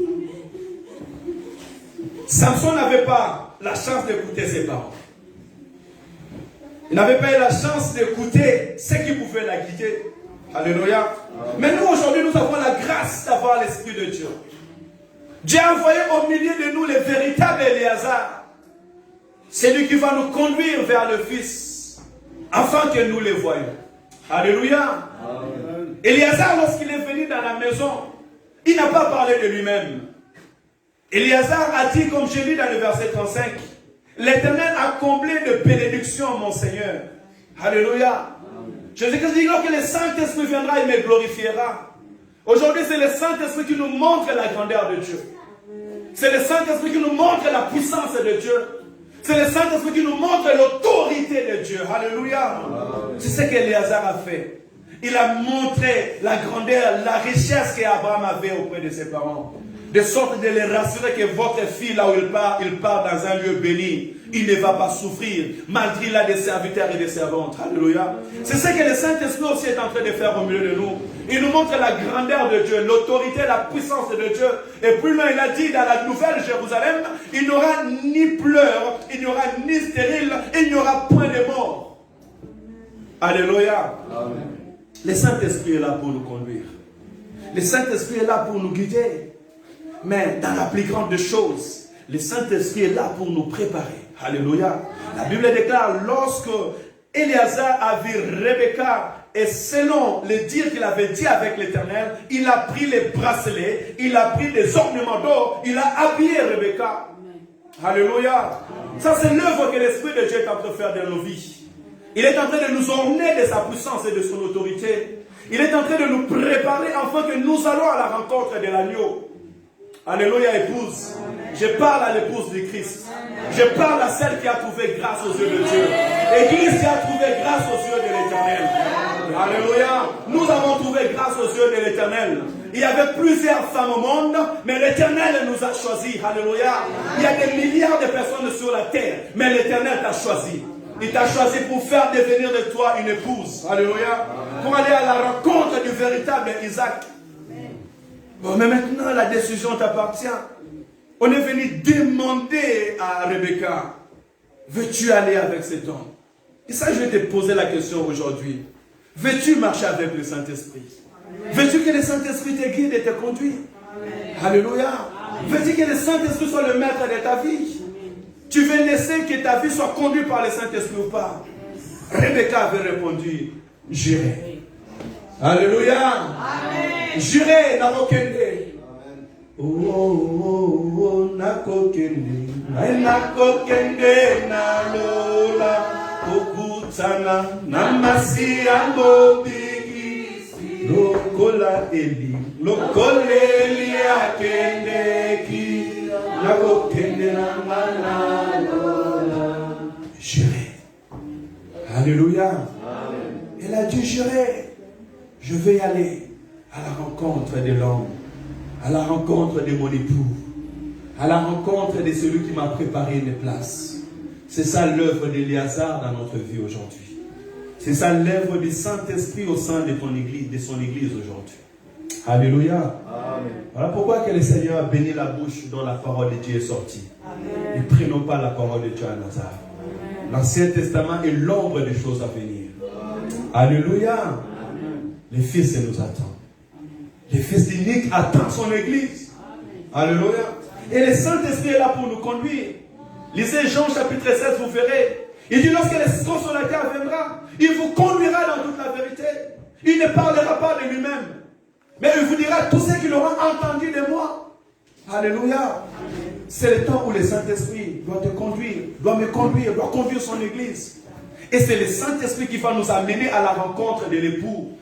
Samson n'avait pas la chance d'écouter ses paroles. Il n'avait pas eu la chance d'écouter ce qui pouvait la guider. Alléluia. Mais nous aujourd'hui, nous avons la grâce d'avoir l'Esprit de Dieu. Dieu a envoyé au milieu de nous le véritable Éléazar. C'est lui qui va nous conduire vers le Fils, afin que nous le voyions. Alléluia. Éléazar, lorsqu'il est venu dans la maison, il n'a pas parlé de lui-même. Éléazar a dit, comme j'ai lu dans le verset 35, l'Éternel a comblé de bénédictions mon Seigneur. Alléluia. Jésus-Christ dit, lorsque le Saint-Esprit viendra, il me glorifiera. Aujourd'hui, c'est le Saint-Esprit qui nous montre la grandeur de Dieu. C'est le Saint-Esprit qui nous montre la puissance de Dieu. C'est le Saint-Esprit qui nous montre l'autorité de Dieu. Alléluia. C'est ce qu'Éléazar a fait. Il a montré la grandeur, la richesse qu'Abraham avait auprès de ses parents. De sorte de les rassurer que votre fille, là où il part dans un lieu béni. Il ne va pas souffrir, malgré là des serviteurs et des servantes. Alléluia. C'est ce que le Saint-Esprit aussi est en train de faire au milieu de nous. Il nous montre la grandeur de Dieu, l'autorité, la puissance de Dieu. Et plus loin, il a dit dans la nouvelle Jérusalem, il n'y aura ni pleurs, il n'y aura ni stérile, il n'y aura point de mort. Alléluia. Amen. Le Saint-Esprit est là pour nous conduire. Le Saint-Esprit est là pour nous guider. Mais dans la plus grande des choses, le Saint-Esprit est là pour nous préparer. Alléluia. La Bible déclare, lorsque Éléazar a vu Rebecca, et selon le dire qu'il avait dit avec l'Éternel, il a pris les bracelets, il a pris des ornements d'or, il a habillé Rebecca. Alléluia. Ça, c'est l'œuvre que l'Esprit de Dieu est en train de faire dans nos vies. Il est en train de nous orner de sa puissance et de son autorité. Il est en train de nous préparer afin que nous allons à la rencontre de l'agneau. Alléluia, épouse. Je parle à l'épouse du Christ. Je parle à celle qui a trouvé grâce aux yeux de Dieu. Église qui a trouvé grâce aux yeux de l'Éternel. Alléluia. Nous avons trouvé grâce aux yeux de l'Éternel. Il y avait plusieurs femmes au monde, mais l'Éternel nous a choisis. Alléluia. Il y a des milliards de personnes sur la terre, mais l'Éternel t'a choisi. Il t'a choisi pour faire devenir de toi une épouse. Alléluia. Pour aller à la rencontre du véritable Isaac. Bon, mais maintenant, la décision t'appartient. On est venu demander à Rebecca, veux-tu aller avec cet homme? Et ça, je vais te poser la question aujourd'hui. Veux-tu marcher avec le Saint-Esprit? Veux-tu que le Saint-Esprit te guide et te conduise? Alléluia. Veux-tu que le Saint-Esprit soit le maître de ta vie? Tu veux laisser que ta vie soit conduite par le Saint-Esprit ou pas? Rebecca avait répondu, j'irai. Alléluia. J'irai, Nakokende. Oh, Nakokende. Nakokende, Nalola. Okutana, Namasi, Ambobiki. Lokola Eli. Lokoleli Akendeki. Nakokende, Namalola. J'irai. Alléluia. Elle a dit, j'irai. Je vais y aller à la rencontre de l'homme, à la rencontre de mon époux, à la rencontre de celui qui m'a préparé une place. C'est ça l'œuvre d'Éléazar dans notre vie aujourd'hui. C'est ça l'œuvre du Saint-Esprit au sein de ton église, de son église aujourd'hui. Alléluia. Amen. Voilà pourquoi que le Seigneur a béni la bouche dont la parole de Dieu est sortie. Ne prenons pas la parole de Dieu à hasard. L'Ancien Testament est l'ombre des choses à venir. Alléluia. Le Fils nous attend. Le Fils unique attend son Église. Alléluia. Et le Saint-Esprit est là pour nous conduire. Lisez Jean chapitre 16, vous verrez. Il dit, lorsque le consolateur viendra, il vous conduira dans toute la vérité. Il ne parlera pas de lui-même, mais il vous dira tout ce qu'il aura entendu de moi. Alléluia. C'est le temps où le Saint-Esprit doit te conduire, doit me conduire, doit conduire son Église. Et c'est le Saint-Esprit qui va nous amener à la rencontre de l'époux.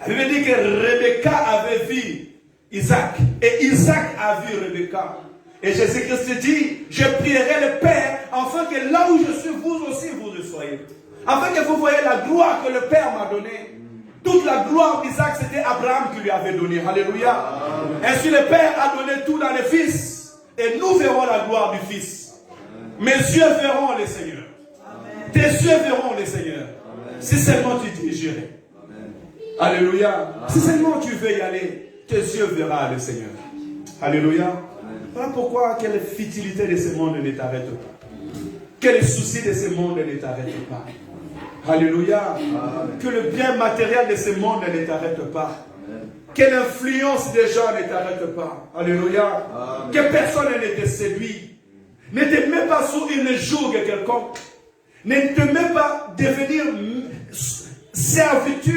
La Bible dit que Rebecca avait vu Isaac. Et Isaac a vu Rebecca. Et Jésus-Christ dit, je prierai le Père, afin que là où je suis, vous aussi vous le soyez. Afin que vous voyez la gloire que le Père m'a donnée. Toute la gloire d'Isaac, c'était Abraham qui lui avait donné. Alléluia. Amen. Ainsi le Père a donné tout dans le Fils. Et nous verrons la gloire du Fils. Mes yeux verront le Seigneur. Amen. Tes yeux verront le Seigneur. Amen. Si seulement tu dis, j'irai. Alléluia. Amen. Si seulement tu veux y aller, tes yeux verront le Seigneur. Alléluia. Amen. Voilà pourquoi quelle futilité de ce monde ne t'arrête pas. Quel souci de ce monde ne t'arrête pas. Alléluia. Amen. Que le bien matériel de ce monde ne t'arrête pas. Amen. Que l'influence des gens ne t'arrête pas. Alléluia. Amen. Que personne ne te séduit. Ne te mets pas sous une joug quelconque. Ne te mets pas devenir serviteur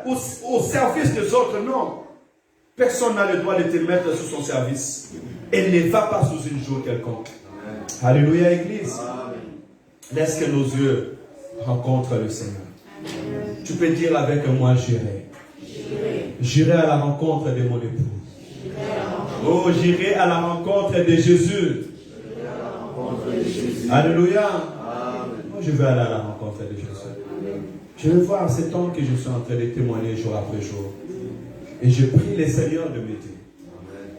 au service des autres. Non. Personne n'a le droit de te mettre sous son service. Et ne va pas sous une joug quelconque. Amen. Alléluia, Église. Amen. Laisse que nos yeux rencontrent le Seigneur. Amen. Tu peux dire avec moi, j'irai. J'irai à la rencontre de mon époux. Oh, j'irai à la rencontre de Jésus. Alléluia. Moi, je veux aller à la rencontre de Jésus. Je veux voir cet homme que je suis en train de témoigner jour après jour. Et je prie le Seigneur de m'aider.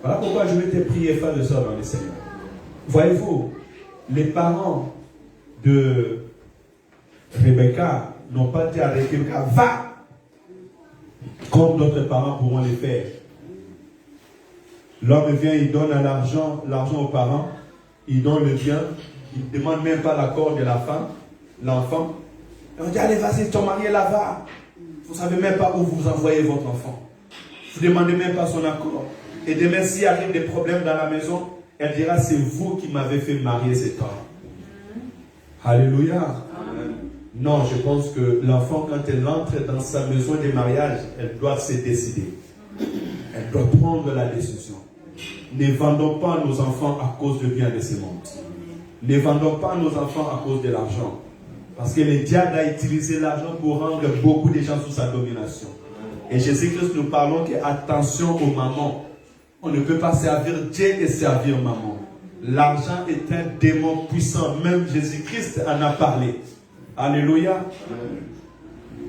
Voilà pourquoi je vais te prier, frère et soeur, dans le Seigneur. Voyez-vous, les parents de Rebecca n'ont pas dit à Rebecca, va! Comme d'autres parents pourront le faire. L'homme vient, il donne l'argent aux parents, il donne le bien, il ne demande même pas l'accord de la femme, l'enfant. Et on dit, allez, vas-y, ton mari est là-bas. Vous ne savez même pas où vous envoyez votre enfant. Vous ne demandez même pas son accord. Et demain, s'il arrive des problèmes dans la maison, elle dira, c'est vous qui m'avez fait marier cet homme. Alléluia. Amen. Non, je pense que l'enfant, quand elle entre dans sa maison de mariage, elle doit se décider. Elle doit prendre la décision. Ne vendons pas nos enfants à cause du bien de ce monde. Ne vendons pas nos enfants à cause de l'argent. Parce que le diable a utilisé l'argent pour rendre beaucoup de gens sous sa domination. Et Jésus-Christ nous parlons que attention aux mamans. On ne peut pas servir Dieu et servir maman. L'argent est un démon puissant. Même Jésus-Christ en a parlé. Alléluia.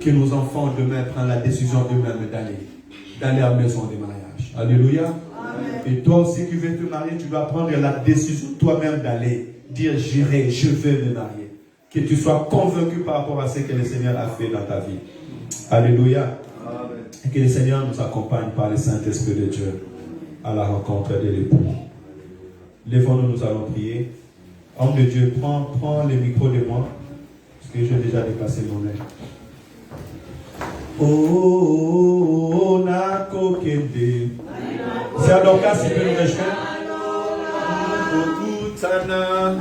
Que nos enfants demain prennent la décision eux-mêmes d'aller à la maison de mariage. Alléluia. Amen. Et toi aussi qui veux te marier, tu dois prendre la décision toi-même d'aller. Dire j'irai, je veux me marier. Que tu sois convaincu par rapport à ce que le Seigneur a fait dans ta vie. Alléluia. Amen. Et que le Seigneur nous accompagne par le Saint-Esprit de Dieu à la rencontre de l'époux. Lèvons-nous, nous allons prier. Homme de Dieu, prends le micro de moi. Parce que j'ai déjà dépassé mon air. Oh, Nako Kende. C'est à Dorcas, si tu peux nous rejoindre. Oh, Tana.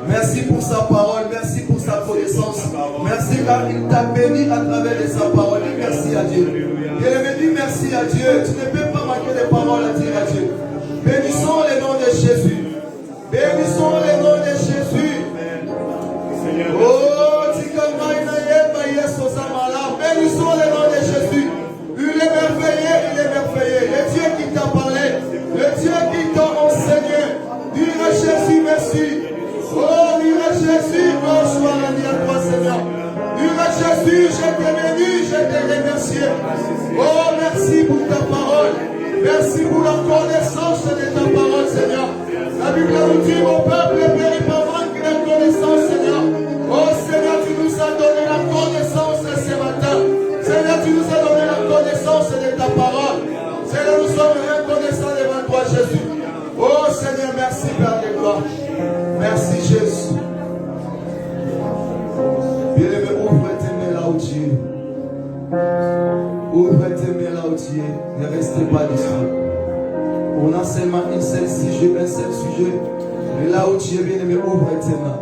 Merci pour sa parole, merci pour sa connaissance. Merci car il t'a béni à travers de sa parole. Merci à Dieu. Et il me dit merci à Dieu. Tu ne peux pas manquer de paroles à dire à Dieu. Jésus, je t'ai béni, je t'ai remercié. Oh, merci pour ta parole. Merci pour la connaissance de ta parole, Seigneur. La Bible nous dit, mon peuple ne périt pas manque de connaissance, Seigneur. Oh, Seigneur, tu nous as donné la connaissance ce matin. Seigneur, tu nous as donné la connaissance de ta parole. Seigneur, nous sommes reconnaissants devant toi, Jésus. Oh, Seigneur, merci, Père de gloire. Merci, Jésus. Bien-aimé, ouvre tes mains là où tu es. Ouvre tes mains là où tu es. Ne restez pas distrait. On a seulement un seul sujet. Mais là où tu es, bien-aimé, ouvre tes mains.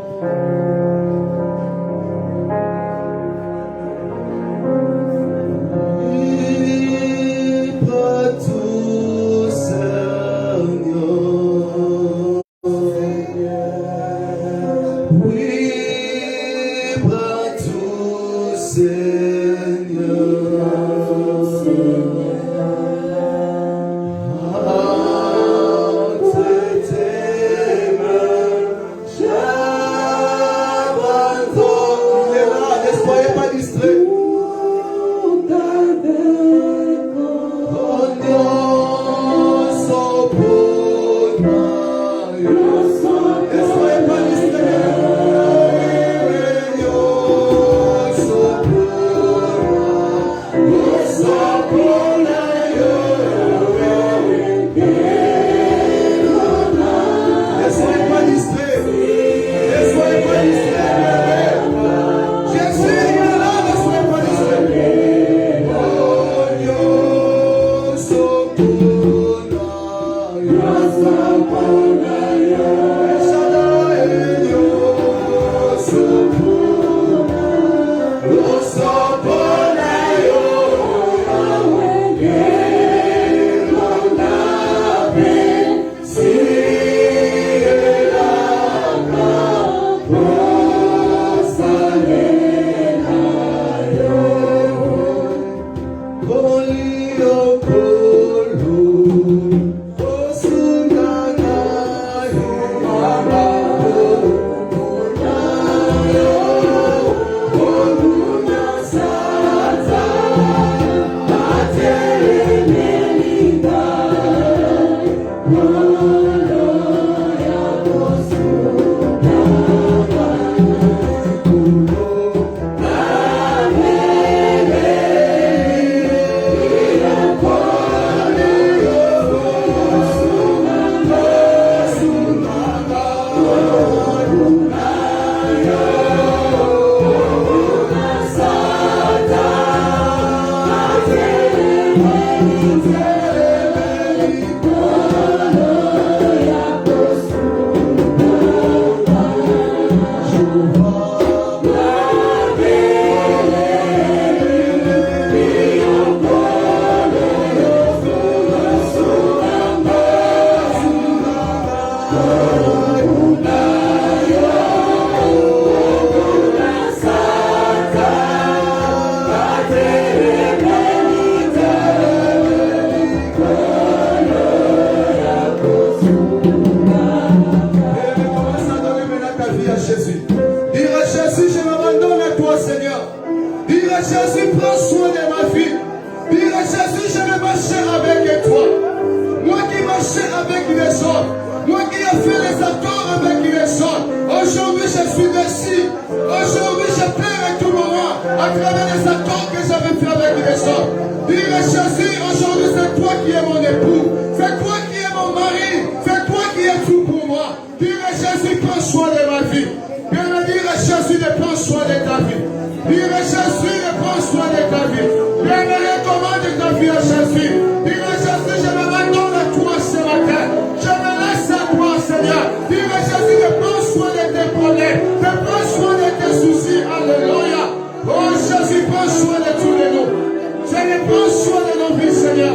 Seigneur, prends soin de nos vies, Seigneur.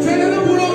Seigneur, nous voulons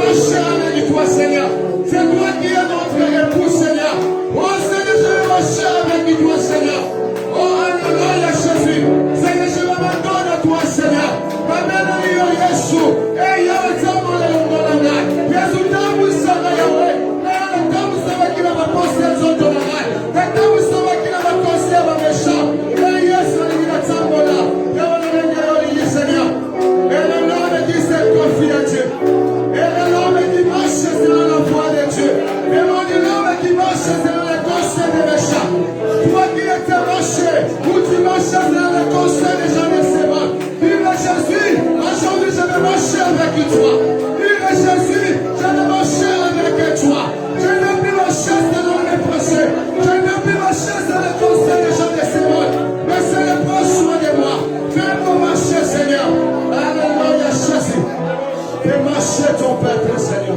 de ton peuple, Seigneur.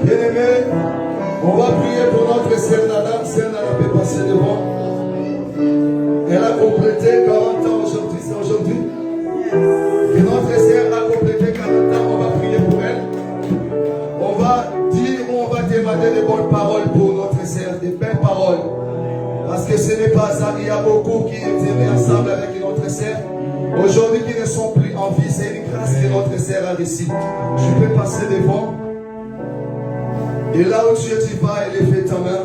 Bien-aimés, on va prier pour notre sœur Nana. Sœur Nana peut passer devant. Elle a complété 40 ans aujourd'hui, c'est aujourd'hui. Et notre sœur a complété 40 ans, on va prier pour elle. On va dire, on va demander de bonnes paroles pour notre sœur, des belles paroles. Parce que ce n'est pas ça, il y a beaucoup qui étaient ensemble avec notre sœur. Aujourd'hui qui ne sont plus en vie, c'est une grâce que notre sœur a reçue. Je peux passer devant. Et là où tu vas, élève ta main.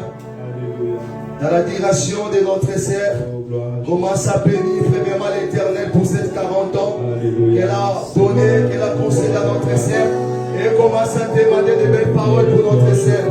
Dans la direction de notre sœur, commence à bénir premièrement l'Éternel pour ces 40 ans qu'elle a donné, qu'elle a concédé à notre sœur. Et commence à demander de belles paroles pour notre sœur.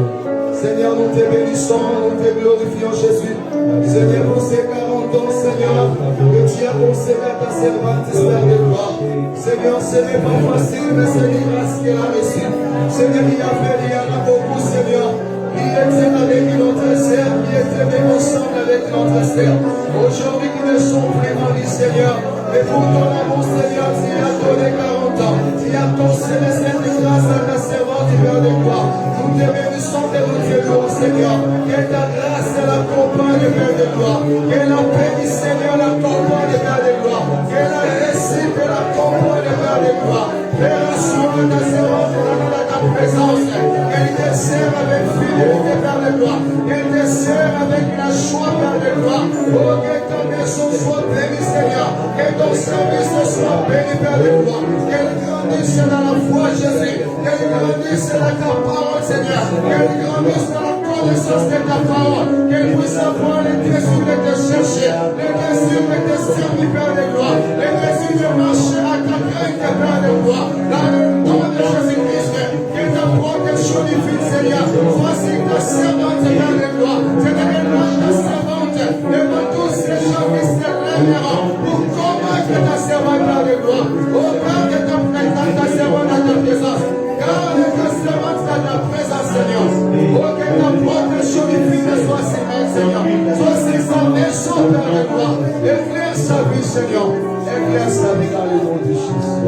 Seigneur, nous te bénissons, nous te glorifions Jésus. Seigneur, pour ces 40 ans, Seigneur, que tu as concédé à ta servante, Seigneur de gloire. Seigneur, ce n'est pas facile, mais c'est une grâce qu'elle a reçue. Seigneur, il y en a beaucoup, Seigneur, qui étaient avec notre sœur, qui étaient ensemble avec notre sœur. Aujourd'hui, qui ne sont plus en vie, Seigneur. Et pour ton amour, Seigneur, tu as donné 40 ans. Tu as concédé cette grâce à ta servante, Père de gloire. Nous te bénissons et nous te louons, Seigneur. Que ta grâce l'accompagne, Père de gloire. Que la paix du Seigneur l'accompagne, Père de gloire. Que la réussite l'accompagne, Père de gloire. Père, assure ta servante dans ta présence. Qu'elle te sert avec fidélité, Père de gloire. Qu'elle te sert avec la joie, Père de gloire. Oh, que ta maison soit bénie, Seigneur. Que ton service soit béni, Père de gloire. Qu'elle grandisse dans la foi, Jésus. Qu'elle grandisse dans ta parole, Seigneur. Qu'elle grandisse dans la connaissance de ta parole. Qu'elle puisse avoir les désirs de te chercher, les désirs de te servir, Père de gloire. Les désirs de marcher à ta crainte, Père de gloire. Dans le nom de Jésus-Christ, que ta protection divine, Seigneur, soit sur ta servante, Père de gloire. Seigneur, lâche ta servante devant tous ces gens qui se lèveront pour combattre ta servante, Père de gloire. Oh, garde ta servante à ta présence. Garde ta servante à ta présence, Seigneur. Oh, que ta protection divine soit sur elle, Seigneur. Soit sur sa maison, Père de gloire. Éclaire sa vie, Seigneur. Éclaire sa vie dans le nom de Jésus.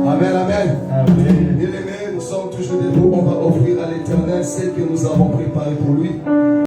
Amen, amen. Bien-aimés, nous sommes toujours debout. On va offrir à l'Éternel ce que nous avons préparé pour lui.